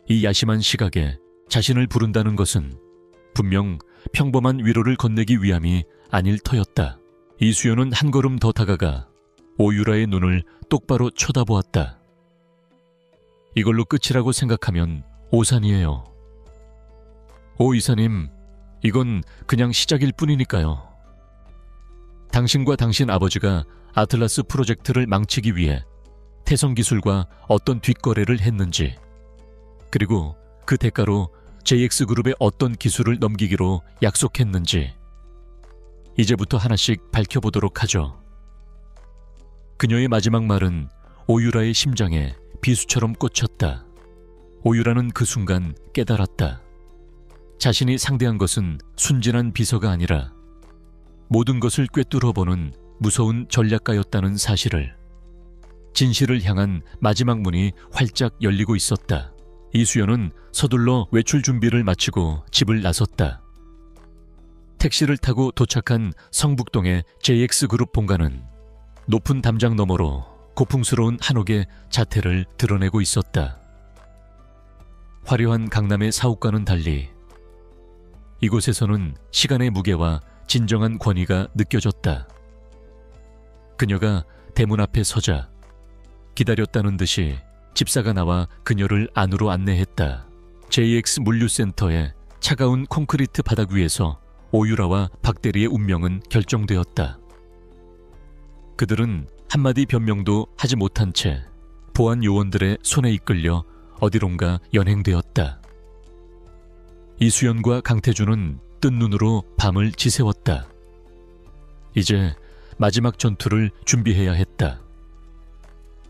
이 야심한 시각에 자신을 부른다는 것은 분명 평범한 위로를 건네기 위함이 아닐 터였다. 이수연은 한 걸음 더 다가가 오유라의 눈을 똑바로 쳐다보았다. 이걸로 끝이라고 생각하면 오산이에요. 오 이사님, 이건 그냥 시작일 뿐이니까요. 당신과 당신 아버지가 아틀라스 프로젝트를 망치기 위해 태성기술과 어떤 뒷거래를 했는지, 그리고 그 대가로 JX그룹에 어떤 기술을 넘기기로 약속했는지 이제부터 하나씩 밝혀보도록 하죠. 그녀의 마지막 말은 오유라의 심장에 비수처럼 꽂혔다. 오유라는 그 순간 깨달았다. 자신이 상대한 것은 순진한 비서가 아니라 모든 것을 꿰뚫어보는 무서운 전략가였다는 사실을. 진실을 향한 마지막 문이 활짝 열리고 있었다. 이수연은 서둘러 외출 준비를 마치고 집을 나섰다. 택시를 타고 도착한 성북동의 JX그룹 본관은 높은 담장 너머로 고풍스러운 한옥의 자태를 드러내고 있었다. 화려한 강남의 사옥과는 달리 이곳에서는 시간의 무게와 진정한 권위가 느껴졌다. 그녀가 대문 앞에 서자 기다렸다는 듯이 집사가 나와 그녀를 안으로 안내했다. JX 물류센터의 차가운 콘크리트 바닥 위에서 오유라와 박대리의 운명은 결정되었다. 그들은 한마디 변명도 하지 못한 채 보안 요원들의 손에 이끌려 어디론가 연행되었다. 이수연과 강태준은 뜬 눈으로 밤을 지새웠다. 이제 마지막 전투를 준비해야 했다.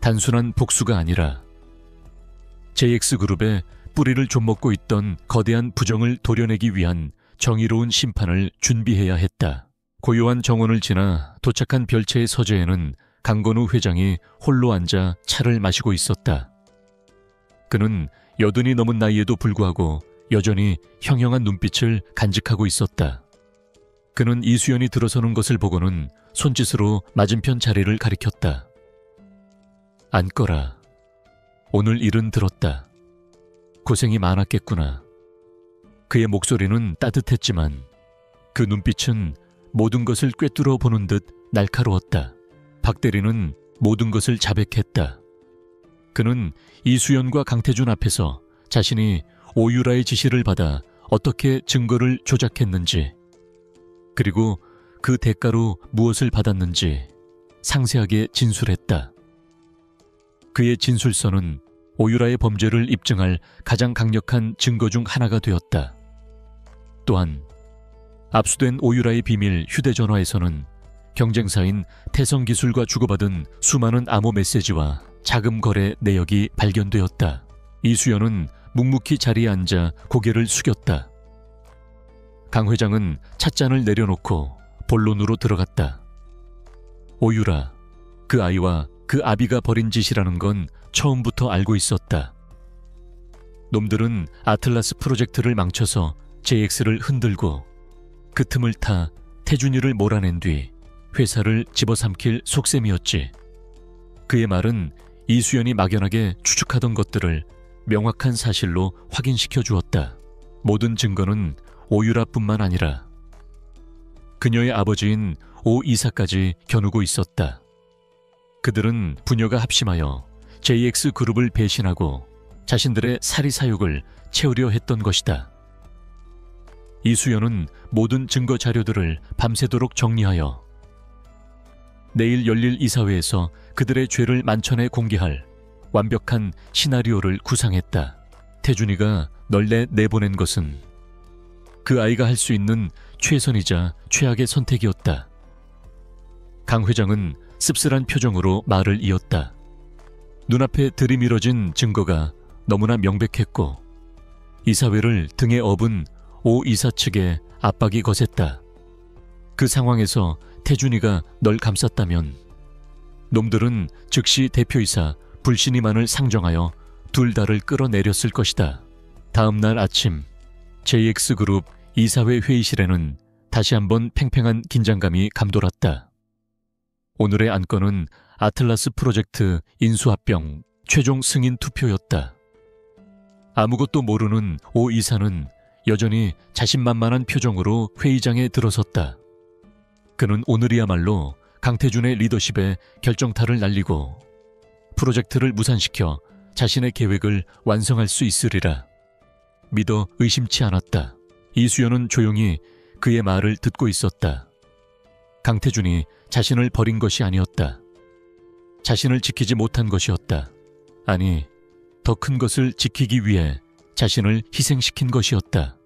단순한 복수가 아니라 JX그룹의 뿌리를 좀먹고 있던 거대한 부정을 도려내기 위한 정의로운 심판을 준비해야 했다. 고요한 정원을 지나 도착한 별채의 서재에는 강건우 회장이 홀로 앉아 차를 마시고 있었다. 그는 80이 넘은 나이에도 불구하고 여전히 형형한 눈빛을 간직하고 있었다. 그는 이수연이 들어서는 것을 보고는 손짓으로 맞은편 자리를 가리켰다. 앉거라. 오늘 일은 들었다. 고생이 많았겠구나. 그의 목소리는 따뜻했지만 그 눈빛은 모든 것을 꿰뚫어 보는 듯 날카로웠다. 박대리는 모든 것을 자백했다. 그는 이수연과 강태준 앞에서 자신이 오유라의 지시를 받아 어떻게 증거를 조작했는지, 그리고 그 대가로 무엇을 받았는지 상세하게 진술했다. 그의 진술서는 오유라의 범죄를 입증할 가장 강력한 증거 중 하나가 되었다. 또한 압수된 오유라의 비밀 휴대전화에서는 경쟁사인 태성기술과 주고받은 수많은 암호 메시지와 자금 거래 내역이 발견되었다. 이수연은 묵묵히 자리에 앉아 고개를 숙였다. 강 회장은 찻잔을 내려놓고 본론으로 들어갔다. 오유라, 그 아이와 그 아비가 벌인 짓이라는 건 처음부터 알고 있었다. 놈들은 아틀라스 프로젝트를 망쳐서 JX를 흔들고 그 틈을 타 태준이를 몰아낸 뒤 회사를 집어삼킬 속셈이었지. 그의 말은 이수연이 막연하게 추측하던 것들을 명확한 사실로 확인시켜 주었다. 모든 증거는 오유라뿐만 아니라 그녀의 아버지인 오 이사까지 겨누고 있었다. 그들은 부녀가 합심하여 JX그룹을 배신하고 자신들의 사리사욕을 채우려 했던 것이다. 이수연은 모든 증거 자료들을 밤새도록 정리하여 내일 열릴 이사회에서 그들의 죄를 만천에 공개할 완벽한 시나리오를 구상했다. 태준이가 널 내보낸 것은 그 아이가 할 수 있는 최선이자 최악의 선택이었다. 강 회장은 씁쓸한 표정으로 말을 이었다. 눈앞에 들이밀어진 증거가 너무나 명백했고 이사회를 등에 업은 오 이사 측에 압박이 거셌다. 그 상황에서 태준이가 널 감쌌다면 놈들은 즉시 대표이사 불신이만을 상정하여 둘 다를 끌어내렸을 것이다. 다음 날 아침 JX그룹 이사회 회의실에는 다시 한번 팽팽한 긴장감이 감돌았다. 오늘의 안건은 아틀라스 프로젝트 인수합병 최종 승인 투표였다. 아무것도 모르는 오 이사는 여전히 자신만만한 표정으로 회의장에 들어섰다. 그는 오늘이야말로 강태준의 리더십에 결정타를 날리고 프로젝트를 무산시켜 자신의 계획을 완성할 수 있으리라 믿어 의심치 않았다. 이수연은 조용히 그의 말을 듣고 있었다. 강태준이 자신을 버린 것이 아니었다. 자신을 지키지 못한 것이었다. 아니, 더 큰 것을 지키기 위해 자신을 희생시킨 것이었다.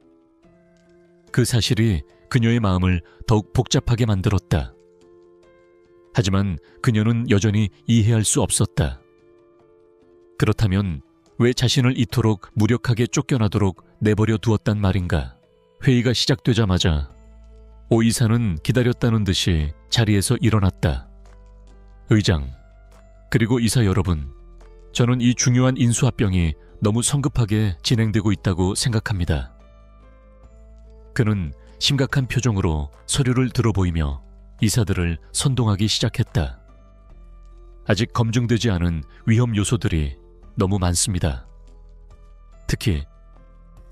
그 사실이 그녀의 마음을 더욱 복잡하게 만들었다. 하지만 그녀는 여전히 이해할 수 없었다. 그렇다면 왜 자신을 이토록 무력하게 쫓겨나도록 내버려 두었단 말인가? 회의가 시작되자마자 오 이사는 기다렸다는 듯이 자리에서 일어났다. 의장, 그리고 이사 여러분, 저는 이 중요한 인수합병이 너무 성급하게 진행되고 있다고 생각합니다. 그는 심각한 표정으로 서류를 들어보이며 이사들을 선동하기 시작했다. 아직 검증되지 않은 위험 요소들이 너무 많습니다. 특히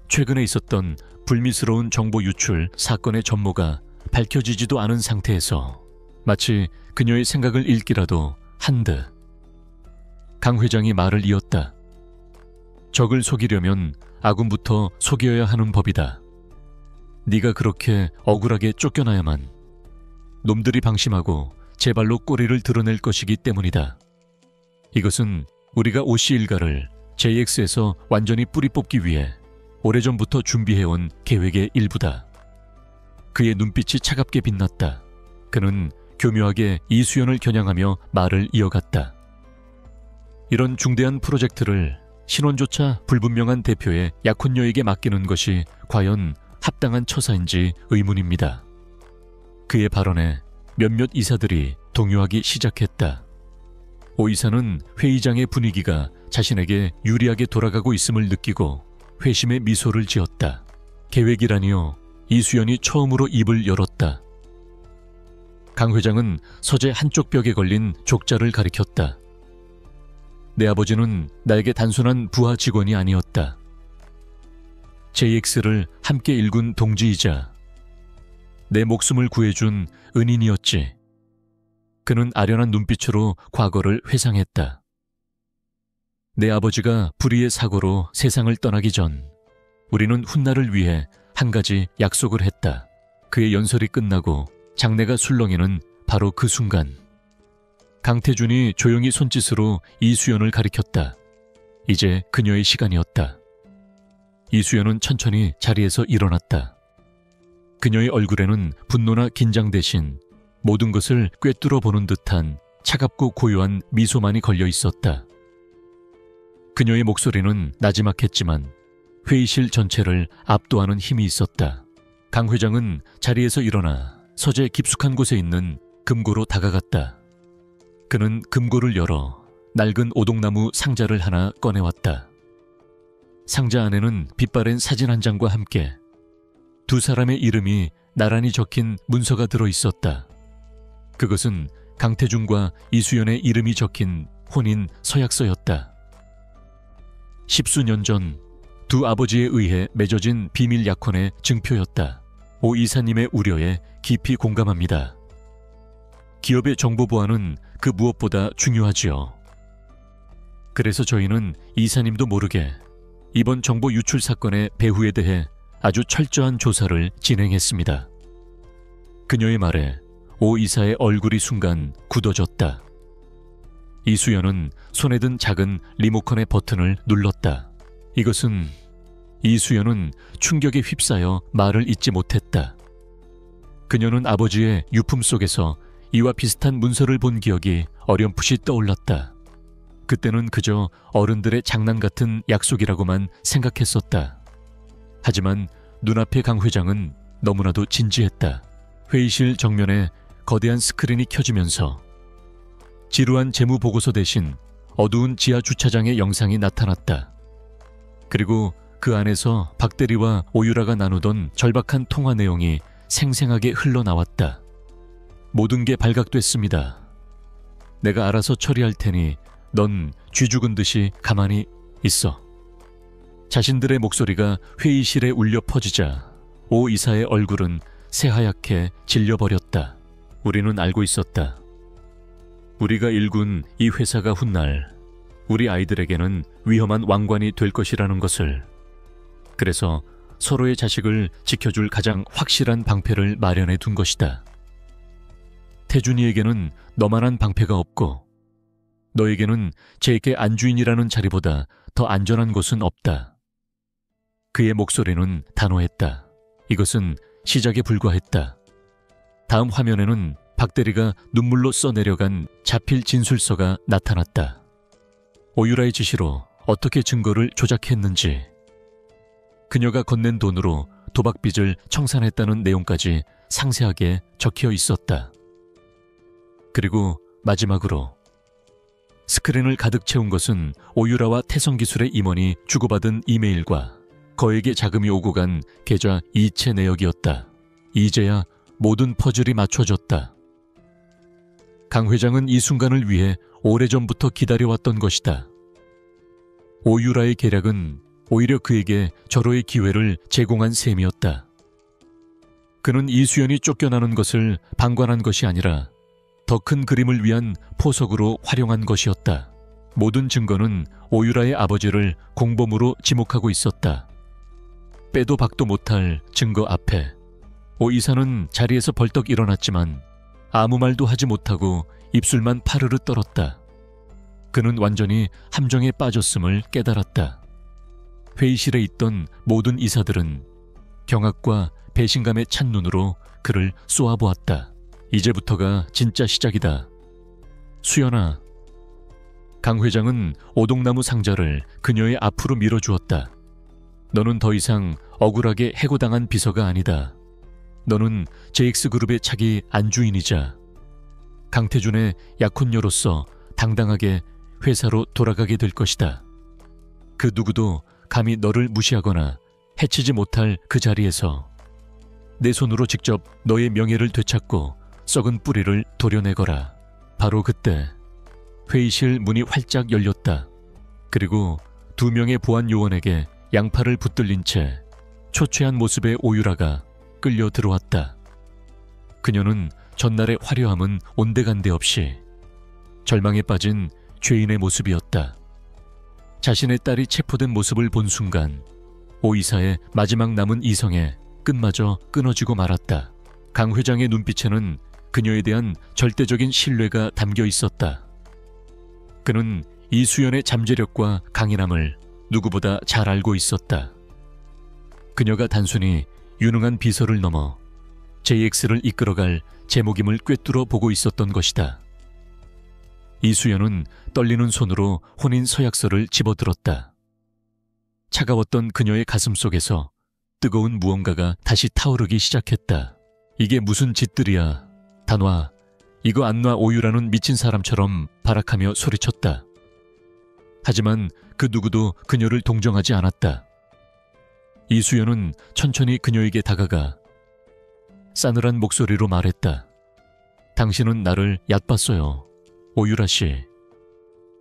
최근에 있었던 불미스러운 정보 유출 사건의 전모가 밝혀지지도 않은 상태에서 마치 그녀의 생각을 읽기라도 한 듯. 강 회장이 말을 이었다. 적을 속이려면 아군부터 속여야 하는 법이다. 네가 그렇게 억울하게 쫓겨나야만 놈들이 방심하고 제 발로 꼬리를 드러낼 것이기 때문이다. 이것은 우리가 오씨 일가를 JX에서 완전히 뿌리 뽑기 위해 오래전부터 준비해온 계획의 일부다. 그의 눈빛이 차갑게 빛났다. 그는 교묘하게 이수연을 겨냥하며 말을 이어갔다. 이런 중대한 프로젝트를 신원조차 불분명한 대표의 약혼녀에게 맡기는 것이 과연 합당한 처사인지 의문입니다. 그의 발언에 몇몇 이사들이 동요하기 시작했다. 오 이사는 회의장의 분위기가 자신에게 유리하게 돌아가고 있음을 느끼고 회심의 미소를 지었다. 계획이라니요. 이수연이 처음으로 입을 열었다. 강 회장은 서재 한쪽 벽에 걸린 족자를 가리켰다. 내 아버지는 나에게 단순한 부하 직원이 아니었다. JX를 함께 일군 동지이자 내 목숨을 구해준 은인이었지. 그는 아련한 눈빛으로 과거를 회상했다. 내 아버지가 불의의 사고로 세상을 떠나기 전 우리는 훗날을 위해 한 가지 약속을 했다. 그의 연설이 끝나고 장내가 술렁이는 바로 그 순간 강태준이 조용히 손짓으로 이수연을 가리켰다. 이제 그녀의 시간이었다. 이수연은 천천히 자리에서 일어났다. 그녀의 얼굴에는 분노나 긴장 대신 모든 것을 꿰뚫어 보는 듯한 차갑고 고요한 미소만이 걸려 있었다. 그녀의 목소리는 나지막했지만 회의실 전체를 압도하는 힘이 있었다. 강 회장은 자리에서 일어나 서재 깊숙한 곳에 있는 금고로 다가갔다. 그는 금고를 열어 낡은 오동나무 상자를 하나 꺼내왔다. 상자 안에는 빛바랜 사진 한 장과 함께 두 사람의 이름이 나란히 적힌 문서가 들어 있었다. 그것은 강태준과 이수연의 이름이 적힌 혼인 서약서였다. 10수년 전 두 아버지에 의해 맺어진 비밀 약혼의 증표였다. 오 이사님의 우려에 깊이 공감합니다. 기업의 정보 보안은 그 무엇보다 중요하지요. 그래서 저희는 이사님도 모르게 이번 정보 유출 사건의 배후에 대해 아주 철저한 조사를 진행했습니다. 그녀의 말에 오 이사의 얼굴이 순간 굳어졌다. 이수연은 손에 든 작은 리모컨의 버튼을 눌렀다. 이수연은 충격에 휩싸여 말을 잇지 못했다. 그녀는 아버지의 유품 속에서 이와 비슷한 문서를 본 기억이 어렴풋이 떠올랐다. 그때는 그저 어른들의 장난 같은 약속이라고만 생각했었다. 하지만 눈앞의 강 회장은 너무나도 진지했다. 회의실 정면에 거대한 스크린이 켜지면서 지루한 재무보고서 대신 어두운 지하 주차장의 영상이 나타났다. 그리고 그 안에서 박 대리와 오유라가 나누던 절박한 통화 내용이 생생하게 흘러나왔다. 모든 게 발각됐습니다. 내가 알아서 처리할 테니 넌 쥐 죽은 듯이 가만히 있어. 자신들의 목소리가 회의실에 울려 퍼지자 오 이사의 얼굴은 새하얗게 질려버렸다. 우리는 알고 있었다. 우리가 일군 이 회사가 훗날 우리 아이들에게는 위험한 왕관이 될 것이라는 것을. 그래서 서로의 자식을 지켜줄 가장 확실한 방패를 마련해 둔 것이다. 태준이에게는 너만한 방패가 없고 너에게는 제게 안주인이라는 자리보다 더 안전한 곳은 없다. 그의 목소리는 단호했다. 이것은 시작에 불과했다. 다음 화면에는 박대리가 눈물로 써내려간 자필 진술서가 나타났다. 오유라의 지시로 어떻게 증거를 조작했는지, 그녀가 건넨 돈으로 도박빚을 청산했다는 내용까지 상세하게 적혀 있었다. 그리고 마지막으로 스크린을 가득 채운 것은 오유라와 태성기술의 임원이 주고받은 이메일과 거액의 자금이 오고 간 계좌 이체 내역이었다. 이제야 모든 퍼즐이 맞춰졌다. 강 회장은 이 순간을 위해 오래전부터 기다려왔던 것이다. 오유라의 계략은 오히려 그에게 절호의 기회를 제공한 셈이었다. 그는 이수연이 쫓겨나는 것을 방관한 것이 아니라 더 큰 그림을 위한 포석으로 활용한 것이었다. 모든 증거는 오유라의 아버지를 공범으로 지목하고 있었다. 빼도 박도 못할 증거 앞에 오 이사는 자리에서 벌떡 일어났지만 아무 말도 하지 못하고 입술만 파르르 떨었다. 그는 완전히 함정에 빠졌음을 깨달았다. 회의실에 있던 모든 이사들은 경악과 배신감에 찬 눈으로 그를 쏘아보았다. 이제부터가 진짜 시작이다. 수연아. 강 회장은 오동나무 상자를 그녀의 앞으로 밀어주었다. 너는 더 이상 억울하게 해고당한 비서가 아니다. 너는 JX그룹의 차기 안주인이자 강태준의 약혼녀로서 당당하게 회사로 돌아가게 될 것이다. 그 누구도 감히 너를 무시하거나 해치지 못할 그 자리에서 내 손으로 직접 너의 명예를 되찾고 썩은 뿌리를 도려내거라. 바로 그때 회의실 문이 활짝 열렸다. 그리고 2명의 보안 요원에게 양팔을 붙들린 채 초췌한 모습의 오유라가 끌려 들어왔다. 그녀는 전날의 화려함은 온데간데 없이 절망에 빠진 죄인의 모습이었다. 자신의 딸이 체포된 모습을 본 순간 오 이사의 마지막 남은 이성의 끈마저 끊어지고 말았다. 강 회장의 눈빛에는 그녀에 대한 절대적인 신뢰가 담겨 있었다. 그는 이수연의 잠재력과 강인함을 누구보다 잘 알고 있었다. 그녀가 단순히 유능한 비서를 넘어 JX를 이끌어갈 제목임을 꿰뚫어 보고 있었던 것이다. 이수연은 떨리는 손으로 혼인 서약서를 집어들었다. 차가웠던 그녀의 가슴 속에서 뜨거운 무언가가 다시 타오르기 시작했다. 이게 무슨 짓들이야. 단화, 이거 안 놔. 오유라는 미친 사람처럼 발악하며 소리쳤다. 하지만 그 누구도 그녀를 동정하지 않았다. 이수연은 천천히 그녀에게 다가가 싸늘한 목소리로 말했다. 당신은 나를 얕봤어요, 오유라 씨.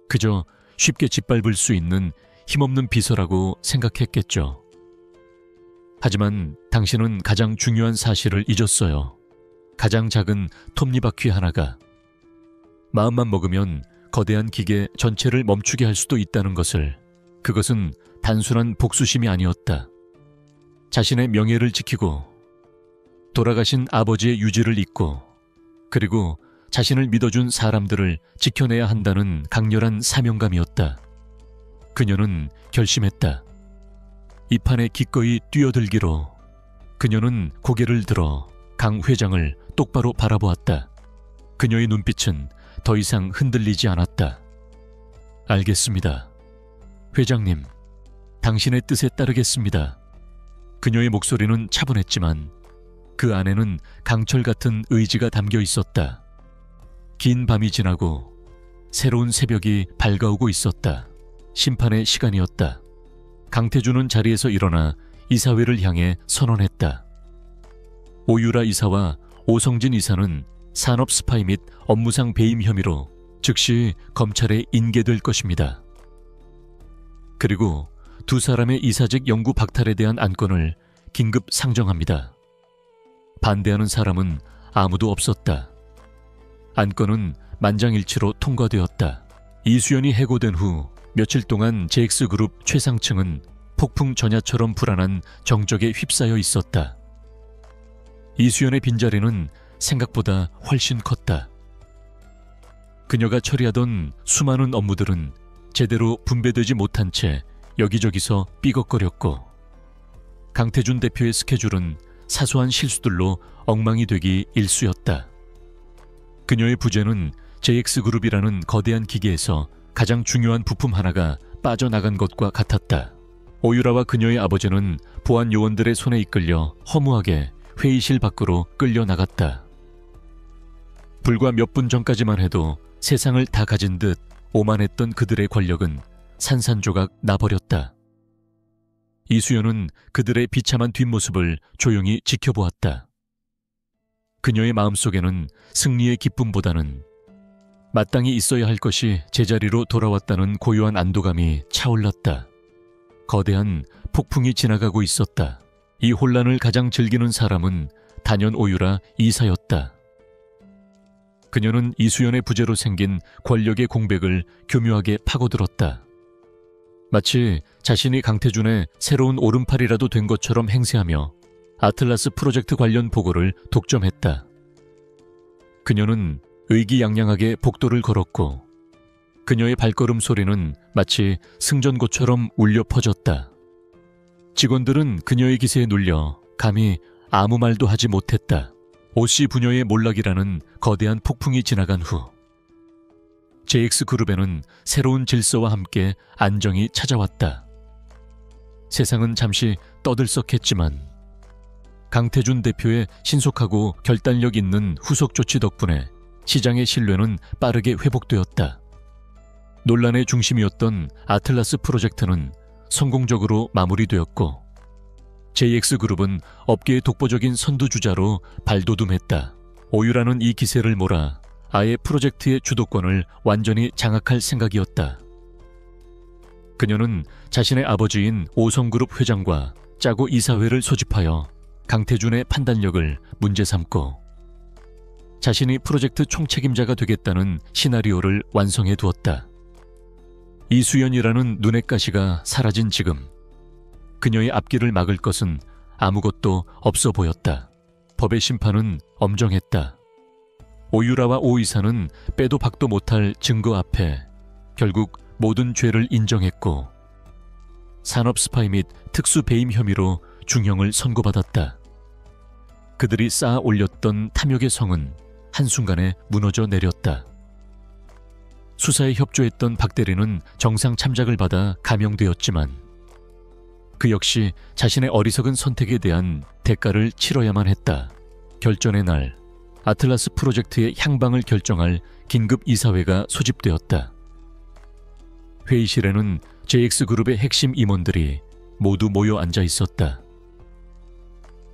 그저 쉽게 짓밟을 수 있는 힘없는 비서라고 생각했겠죠. 하지만 당신은 가장 중요한 사실을 잊었어요. 가장 작은 톱니바퀴 하나가 마음만 먹으면 거대한 기계 전체를 멈추게 할 수도 있다는 것을. 그것은 단순한 복수심이 아니었다. 자신의 명예를 지키고 돌아가신 아버지의 유지를 잇고 그리고 자신을 믿어준 사람들을 지켜내야 한다는 강렬한 사명감이었다. 그녀는 결심했다. 이 판에 기꺼이 뛰어들기로. 그녀는 고개를 들어 강 회장을 똑바로 바라보았다. 그녀의 눈빛은 더 이상 흔들리지 않았다. 알겠습니다. 회장님, 당신의 뜻에 따르겠습니다. 그녀의 목소리는 차분했지만 그 안에는 강철 같은 의지가 담겨 있었다. 긴 밤이 지나고 새로운 새벽이 밝아오고 있었다. 심판의 시간이었다. 강태준은 자리에서 일어나 이사회를 향해 선언했다. 오유라 이사와 오성진 이사는 산업 스파이 및 업무상 배임 혐의로 즉시 검찰에 인계될 것입니다. 그리고 두 사람의 이사직 영구 박탈에 대한 안건을 긴급 상정합니다. 반대하는 사람은 아무도 없었다. 안건은 만장일치로 통과되었다. 이수연이 해고된 후 며칠 동안 JX그룹 최상층은 폭풍 전야처럼 불안한 정적에 휩싸여 있었다. 이수연의 빈자리는 생각보다 훨씬 컸다. 그녀가 처리하던 수많은 업무들은 제대로 분배되지 못한 채 여기저기서 삐걱거렸고, 강태준 대표의 스케줄은 사소한 실수들로 엉망이 되기 일쑤였다. 그녀의 부재는 JX그룹이라는 거대한 기계에서 가장 중요한 부품 하나가 빠져나간 것과 같았다. 오유라와 그녀의 아버지는 보안 요원들의 손에 이끌려 허무하게 회의실 밖으로 끌려나갔다. 불과 몇 분 전까지만 해도 세상을 다 가진 듯 오만했던 그들의 권력은 산산조각 나버렸다. 이수연은 그들의 비참한 뒷모습을 조용히 지켜보았다. 그녀의 마음속에는 승리의 기쁨보다는 마땅히 있어야 할 것이 제자리로 돌아왔다는 고요한 안도감이 차올랐다. 거대한 폭풍이 지나가고 있었다. 이 혼란을 가장 즐기는 사람은 단연 오유라 이사였다. 그녀는 이수연의 부재로 생긴 권력의 공백을 교묘하게 파고들었다. 마치 자신이 강태준의 새로운 오른팔이라도 된 것처럼 행세하며 아틀라스 프로젝트 관련 보고를 독점했다. 그녀는 의기양양하게 복도를 걸었고, 그녀의 발걸음 소리는 마치 승전고처럼 울려 퍼졌다. 직원들은 그녀의 기세에 눌려 감히 아무 말도 하지 못했다. 오씨 부녀의 몰락이라는 거대한 폭풍이 지나간 후 JX그룹에는 새로운 질서와 함께 안정이 찾아왔다. 세상은 잠시 떠들썩했지만 강태준 대표의 신속하고 결단력 있는 후속 조치 덕분에 시장의 신뢰는 빠르게 회복되었다. 논란의 중심이었던 아틀라스 프로젝트는 성공적으로 마무리되었고, JX그룹은 업계의 독보적인 선두주자로 발돋움했다. 오유라는 이 기세를 몰아 아예 프로젝트의 주도권을 완전히 장악할 생각이었다. 그녀는 자신의 아버지인 오성그룹 회장과 짜고 이사회를 소집하여 강태준의 판단력을 문제 삼고 자신이 프로젝트 총책임자가 되겠다는 시나리오를 완성해 두었다. 이수연이라는 눈의 가시가 사라진 지금 그녀의 앞길을 막을 것은 아무것도 없어 보였다. 법의 심판은 엄정했다. 오유라와 오 이사는 빼도 박도 못할 증거 앞에 결국 모든 죄를 인정했고, 산업 스파이 및 특수 배임 혐의로 중형을 선고받았다. 그들이 쌓아 올렸던 탐욕의 성은 한순간에 무너져 내렸다. 수사에 협조했던 박 대리는 정상 참작을 받아 감형되었지만 그 역시 자신의 어리석은 선택에 대한 대가를 치러야만 했다. 결전의 날, 아틀라스 프로젝트의 향방을 결정할 긴급 이사회가 소집되었다. 회의실에는 JX그룹의 핵심 임원들이 모두 모여 앉아 있었다.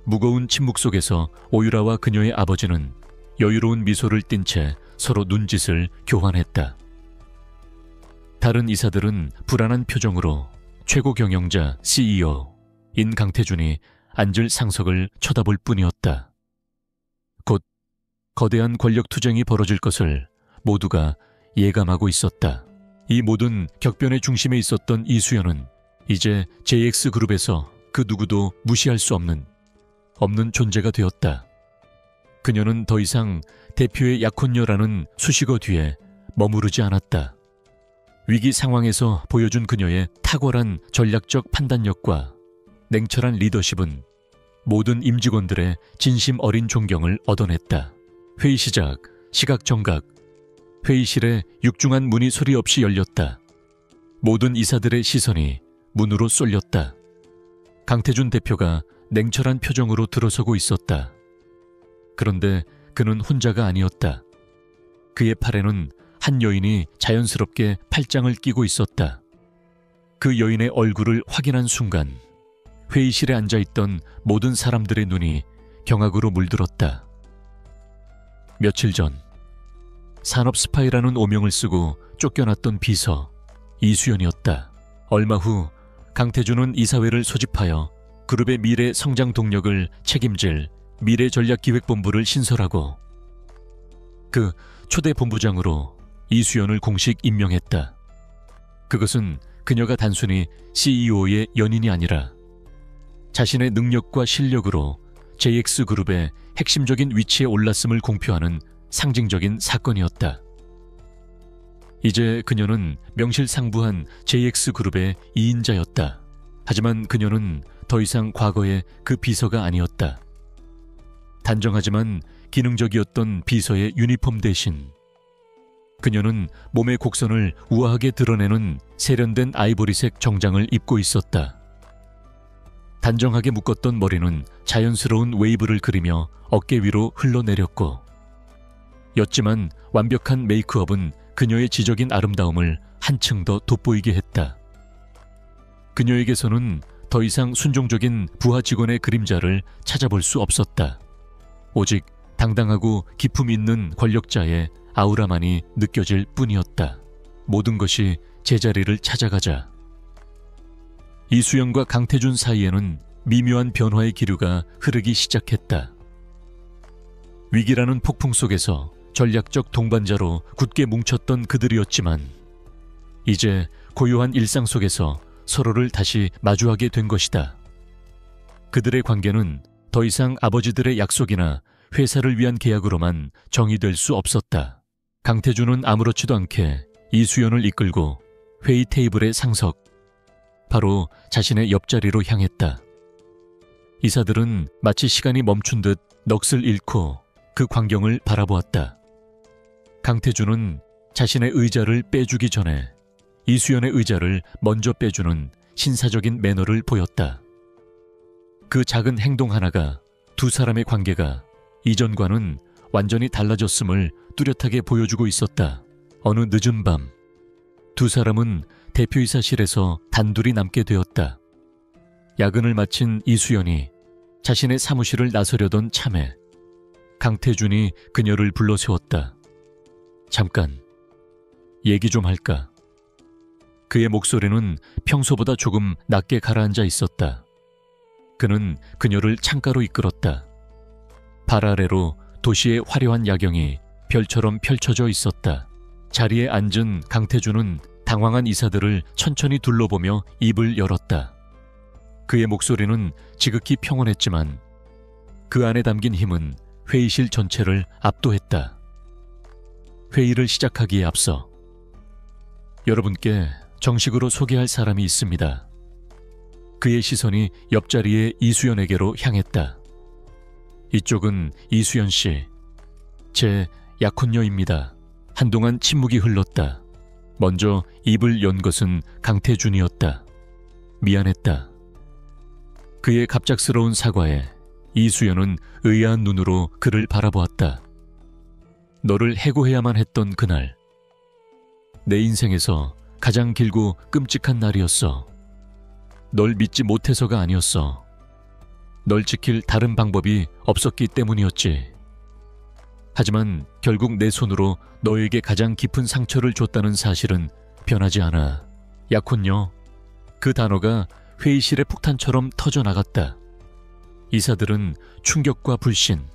무거운 침묵 속에서 오유라와 그녀의 아버지는 여유로운 미소를 띤 채 서로 눈짓을 교환했다. 다른 이사들은 불안한 표정으로 최고 경영자 CEO인 강태준이 앉을 상석을 쳐다볼 뿐이었다. 곧 거대한 권력 투쟁이 벌어질 것을 모두가 예감하고 있었다. 이 모든 격변의 중심에 있었던 이수연은 이제 JX그룹에서 그 누구도 무시할 수 없는 존재가 되었다. 그녀는 더 이상 대표의 약혼녀라는 수식어 뒤에 머무르지 않았다. 위기 상황에서 보여준 그녀의 탁월한 전략적 판단력과 냉철한 리더십은 모든 임직원들의 진심 어린 존경을 얻어냈다. 회의 시작, 시각 정각. 회의실에 육중한 문이 소리 없이 열렸다. 모든 이사들의 시선이 문으로 쏠렸다. 강태준 대표가 냉철한 표정으로 들어서고 있었다. 그런데 그는 혼자가 아니었다. 그의 팔에는 한 여인이 자연스럽게 팔짱을 끼고 있었다. 그 여인의 얼굴을 확인한 순간 회의실에 앉아있던 모든 사람들의 눈이 경악으로 물들었다. 며칠 전 산업 스파이라는 오명을 쓰고 쫓겨났던 비서 이수연이었다. 얼마 후 강태준은 이사회를 소집하여 그룹의 미래 성장 동력을 책임질 미래전략기획본부를 신설하고 그 초대 본부장으로 이수연을 공식 임명했다. 그것은 그녀가 단순히 CEO의 연인이 아니라 자신의 능력과 실력으로 JX그룹의 핵심적인 위치에 올랐음을 공표하는 상징적인 사건이었다. 이제 그녀는 명실상부한 JX그룹의 2인자였다. 하지만 그녀는 더 이상 과거의 그 비서가 아니었다. 단정하지만 기능적이었던 비서의 유니폼 대신 그녀는 몸의 곡선을 우아하게 드러내는 세련된 아이보리색 정장을 입고 있었다. 단정하게 묶었던 머리는 자연스러운 웨이브를 그리며 어깨 위로 흘러내렸고, 였지만 완벽한 메이크업은 그녀의 지적인 아름다움을 한층 더 돋보이게 했다. 그녀에게서는 더 이상 순종적인 부하 직원의 그림자를 찾아볼 수 없었다. 오직 당당하고 기품 있는 권력자의 아우라만이 느껴질 뿐이었다. 모든 것이 제자리를 찾아가자 이수연과 강태준 사이에는 미묘한 변화의 기류가 흐르기 시작했다. 위기라는 폭풍 속에서 전략적 동반자로 굳게 뭉쳤던 그들이었지만 이제 고요한 일상 속에서 서로를 다시 마주하게 된 것이다. 그들의 관계는 더 이상 아버지들의 약속이나 회사를 위한 계약으로만 정의될 수 없었다. 강태준은 아무렇지도 않게 이수연을 이끌고 회의 테이블의 상석, 바로 자신의 옆자리로 향했다. 이사들은 마치 시간이 멈춘 듯 넋을 잃고 그 광경을 바라보았다. 강태준은 자신의 의자를 빼주기 전에 이수연의 의자를 먼저 빼주는 신사적인 매너를 보였다. 그 작은 행동 하나가 두 사람의 관계가 이전과는 완전히 달라졌음을 뚜렷하게 보여주고 있었다. 어느 늦은 밤, 두 사람은 대표이사실에서 단둘이 남게 되었다. 야근을 마친 이수연이 자신의 사무실을 나서려던 참에 강태준이 그녀를 불러 세웠다. 잠깐, 얘기 좀 할까? 그의 목소리는 평소보다 조금 낮게 가라앉아 있었다. 그는 그녀를 창가로 이끌었다. 발 아래로 도시의 화려한 야경이 별처럼 펼쳐져 있었다. 자리에 앉은 강태준은 당황한 이사들을 천천히 둘러보며 입을 열었다. 그의 목소리는 지극히 평온했지만 그 안에 담긴 힘은 회의실 전체를 압도했다. 회의를 시작하기에 앞서 여러분께 정식으로 소개할 사람이 있습니다. 그의 시선이 옆자리의 이수연에게로 향했다. 이쪽은 이수연 씨, 제 약혼녀입니다. 한동안 침묵이 흘렀다. 먼저 입을 연 것은 강태준이었다. 미안했다. 그의 갑작스러운 사과에 이수연은 의아한 눈으로 그를 바라보았다. 너를 해고해야만 했던 그날, 내 인생에서 가장 길고 끔찍한 날이었어. 널 믿지 못해서가 아니었어. 널 지킬 다른 방법이 없었기 때문이었지. 하지만 결국 내 손으로 너에게 가장 깊은 상처를 줬다는 사실은 변하지 않아. 약혼녀, 그 단어가 회의실의 폭탄처럼 터져나갔다. 이사들은 충격과 불신,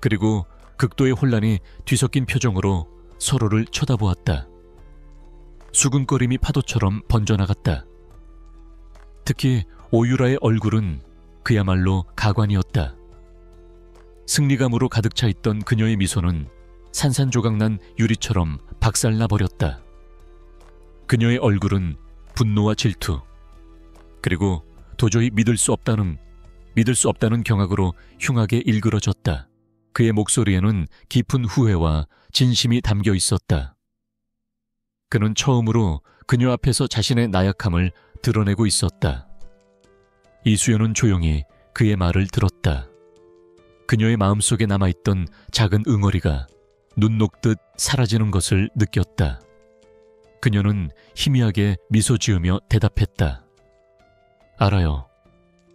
그리고 극도의 혼란이 뒤섞인 표정으로 서로를 쳐다보았다. 수군거림이 파도처럼 번져나갔다. 특히 오유라의 얼굴은 그야말로 가관이었다. 승리감으로 가득 차 있던 그녀의 미소는 산산조각난 유리처럼 박살나 버렸다. 그녀의 얼굴은 분노와 질투, 그리고 도저히 믿을 수 없다는 경악으로 흉하게 일그러졌다. 그의 목소리에는 깊은 후회와 진심이 담겨 있었다. 그는 처음으로 그녀 앞에서 자신의 나약함을 드러내고 있었다. 이수연은 조용히 그의 말을 들었다. 그녀의 마음속에 남아있던 작은 응어리가 눈 녹듯 사라지는 것을 느꼈다. 그녀는 희미하게 미소 지으며 대답했다. 알아요.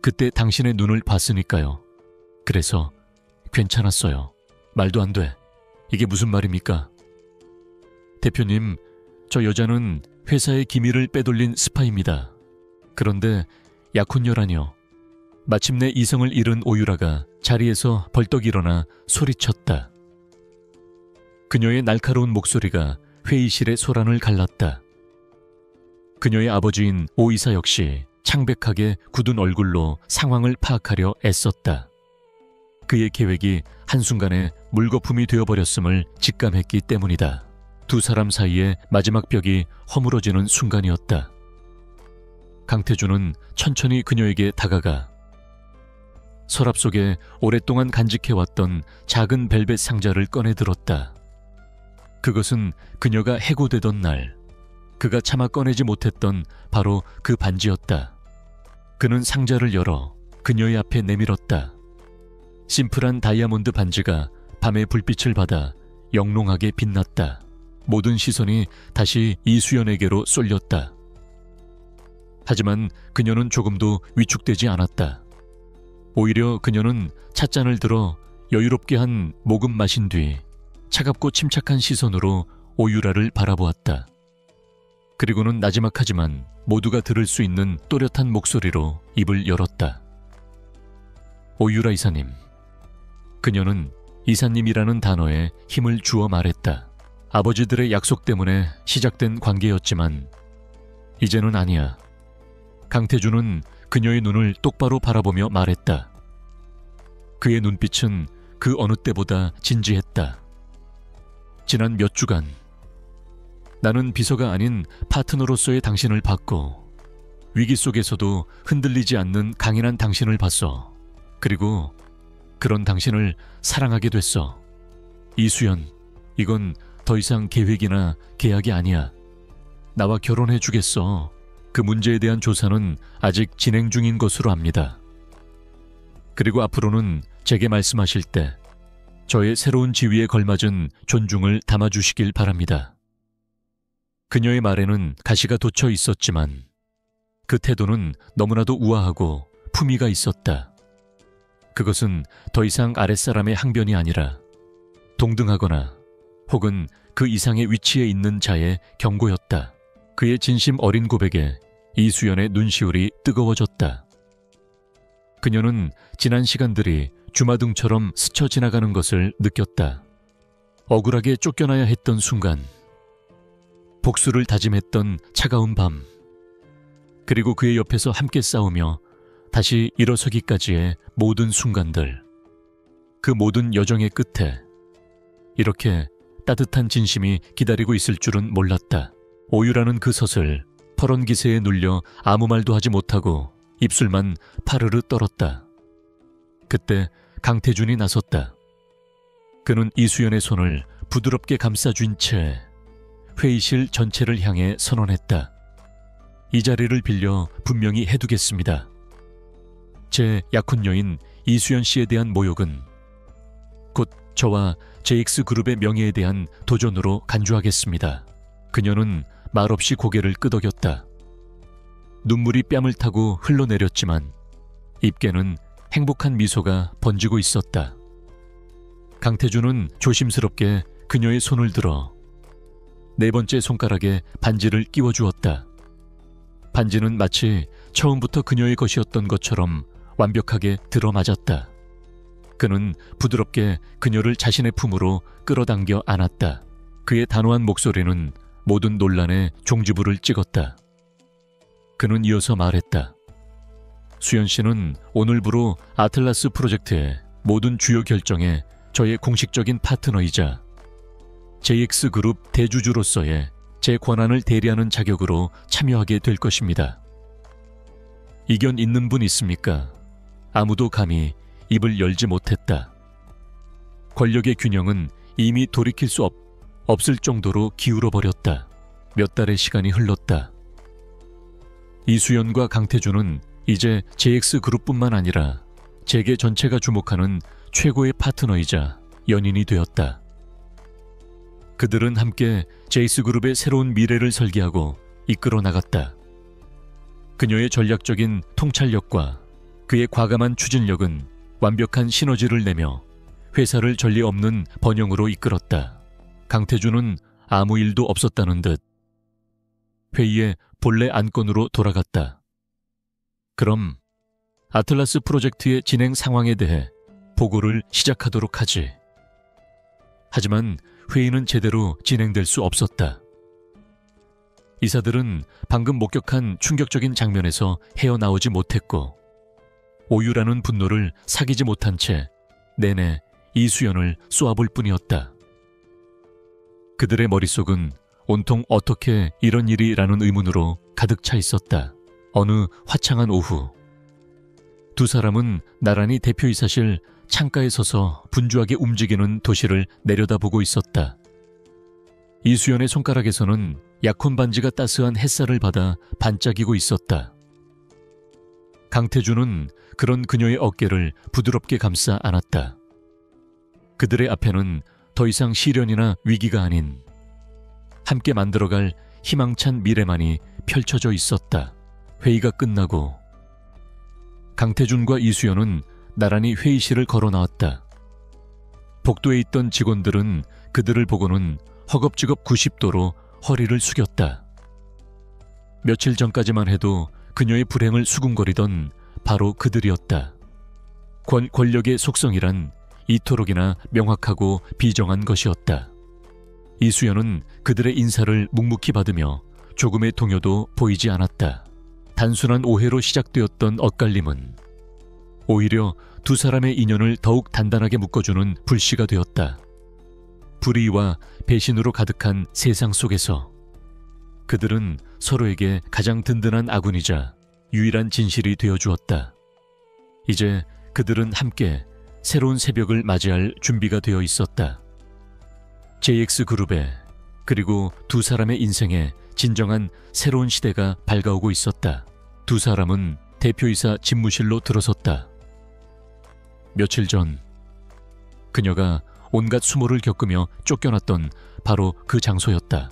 그때 당신의 눈을 봤으니까요. 그래서 괜찮았어요. 말도 안 돼. 이게 무슨 말입니까? 대표님, 저 여자는 회사의 기밀을 빼돌린 스파입니다. 그런데 약혼녀라뇨. 마침내 이성을 잃은 오유라가 자리에서 벌떡 일어나 소리쳤다. 그녀의 날카로운 목소리가 회의실의 소란을 갈랐다. 그녀의 아버지인 오 이사 역시 창백하게 굳은 얼굴로 상황을 파악하려 애썼다. 그의 계획이 한순간에 물거품이 되어버렸음을 직감했기 때문이다. 두 사람 사이의 마지막 벽이 허물어지는 순간이었다. 강태준은 천천히 그녀에게 다가가 서랍 속에 오랫동안 간직해왔던 작은 벨벳 상자를 꺼내 들었다. 그것은 그녀가 해고되던 날 그가 차마 꺼내지 못했던 바로 그 반지였다. 그는 상자를 열어 그녀의 앞에 내밀었다. 심플한 다이아몬드 반지가 밤의 불빛을 받아 영롱하게 빛났다. 모든 시선이 다시 이수연에게로 쏠렸다. 하지만 그녀는 조금도 위축되지 않았다. 오히려 그녀는 찻잔을 들어 여유롭게 한 모금 마신 뒤 차갑고 침착한 시선으로 오유라를 바라보았다. 그리고는 나지막하지만 모두가 들을 수 있는 또렷한 목소리로 입을 열었다. 오유라 이사님. 그녀는 이사님이라는 단어에 힘을 주어 말했다. 아버지들의 약속 때문에 시작된 관계였지만 이제는 아니야. 강태준은 그녀의 눈을 똑바로 바라보며 말했다. 그의 눈빛은 그 어느 때보다 진지했다. 지난 몇 주간 나는 비서가 아닌 파트너로서의 당신을 봤고 위기 속에서도 흔들리지 않는 강인한 당신을 봤어. 그리고 그런 당신을 사랑하게 됐어. 이수연, 이건 더 이상 계획이나 계약이 아니야. 나와 결혼해 주겠어. 그 문제에 대한 조사는 아직 진행 중인 것으로 압니다. 그리고 앞으로는 제게 말씀하실 때 저의 새로운 지위에 걸맞은 존중을 담아주시길 바랍니다. 그녀의 말에는 가시가 돋쳐 있었지만 그 태도는 너무나도 우아하고 품위가 있었다. 그것은 더 이상 아랫사람의 항변이 아니라 동등하거나 혹은 그 이상의 위치에 있는 자의 경고였다. 그의 진심 어린 고백에 이수연의 눈시울이 뜨거워졌다. 그녀는 지난 시간들이 주마등처럼 스쳐 지나가는 것을 느꼈다. 억울하게 쫓겨나야 했던 순간, 복수를 다짐했던 차가운 밤, 그리고 그의 옆에서 함께 싸우며 다시 일어서기까지의 모든 순간들, 그 모든 여정의 끝에 이렇게 따뜻한 진심이 기다리고 있을 줄은 몰랐다. 오유라는 그 섯을 퍼런 기세에 눌려 아무 말도 하지 못하고 입술만 파르르 떨었다. 그때 강태준이 나섰다. 그는 이수연의 손을 부드럽게 감싸준 채 회의실 전체를 향해 선언했다. 이 자리를 빌려 분명히 해두겠습니다. 제 약혼녀인 이수연 씨에 대한 모욕은 곧 저와 JX그룹의 명예에 대한 도전으로 간주하겠습니다. 그녀는 말없이 고개를 끄덕였다. 눈물이 뺨을 타고 흘러내렸지만 입계는 행복한 미소가 번지고 있었다. 강태준은 조심스럽게 그녀의 손을 들어 네 번째 손가락에 반지를 끼워주었다. 반지는 마치 처음부터 그녀의 것이었던 것처럼 완벽하게 들어맞았다. 그는 부드럽게 그녀를 자신의 품으로 끌어당겨 안았다. 그의 단호한 목소리는 모든 논란의 종지부를 찍었다. 그는 이어서 말했다. 수연 씨는 오늘부로 아틀라스 프로젝트의 모든 주요 결정에 저의 공식적인 파트너이자 JX그룹 대주주로서의 제 권한을 대리하는 자격으로 참여하게 될 것입니다. 이견 있는 분 있습니까? 아무도 감히 입을 열지 못했다. 권력의 균형은 이미 돌이킬 수 없을 정도로 기울어버렸다. 몇 달의 시간이 흘렀다. 이수연과 강태준은 이제 JX그룹뿐만 아니라 재계 전체가 주목하는 최고의 파트너이자 연인이 되었다. 그들은 함께 JX그룹의 새로운 미래를 설계하고 이끌어 나갔다. 그녀의 전략적인 통찰력과 그의 과감한 추진력은 완벽한 시너지를 내며 회사를 전례 없는 번영으로 이끌었다. 강태준은 아무 일도 없었다는 듯 회의의 본래 안건으로 돌아갔다. 그럼 아틀라스 프로젝트의 진행 상황에 대해 보고를 시작하도록 하지. 하지만 회의는 제대로 진행될 수 없었다. 이사들은 방금 목격한 충격적인 장면에서 헤어나오지 못했고 오유라는 분노를 사귀지 못한 채 내내 이수연을 쏘아볼 뿐이었다. 그들의 머릿속은 온통 어떻게 이런 일이라는 의문으로 가득 차 있었다. 어느 화창한 오후, 두 사람은 나란히 대표이사실 창가에 서서 분주하게 움직이는 도시를 내려다보고 있었다. 이수연의 손가락에서는 약혼 반지가 따스한 햇살을 받아 반짝이고 있었다. 강태주는 그런 그녀의 어깨를 부드럽게 감싸 안았다. 그들의 앞에는 더 이상 시련이나 위기가 아닌 함께 만들어갈 희망찬 미래만이 펼쳐져 있었다. 회의가 끝나고 강태준과 이수연은 나란히 회의실을 걸어 나왔다. 복도에 있던 직원들은 그들을 보고는 허겁지겁 90도로 허리를 숙였다. 며칠 전까지만 해도 그녀의 불행을 수군거리던 바로 그들이었다. 권력의 속성이란 이토록이나 명확하고 비정한 것이었다. 이수연은 그들의 인사를 묵묵히 받으며 조금의 동요도 보이지 않았다. 단순한 오해로 시작되었던 엇갈림은 오히려 두 사람의 인연을 더욱 단단하게 묶어주는 불씨가 되었다. 불의와 배신으로 가득한 세상 속에서 그들은 서로에게 가장 든든한 아군이자 유일한 진실이 되어주었다. 이제 그들은 함께 새로운 새벽을 맞이할 준비가 되어 있었다. JX그룹에 그리고 두 사람의 인생에 진정한 새로운 시대가 밝아오고 있었다. 두 사람은 대표이사 집무실로 들어섰다. 며칠 전 그녀가 온갖 수모를 겪으며 쫓겨났던 바로 그 장소였다.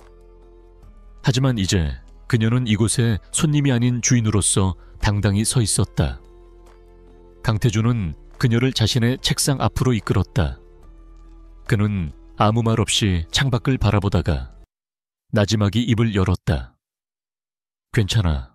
하지만 이제 그녀는 이곳에 손님이 아닌 주인으로서 당당히 서 있었다. 강태준은 그녀를 자신의 책상 앞으로 이끌었다. 그는 아무 말 없이 창밖을 바라보다가 나지막이 입을 열었다. 괜찮아.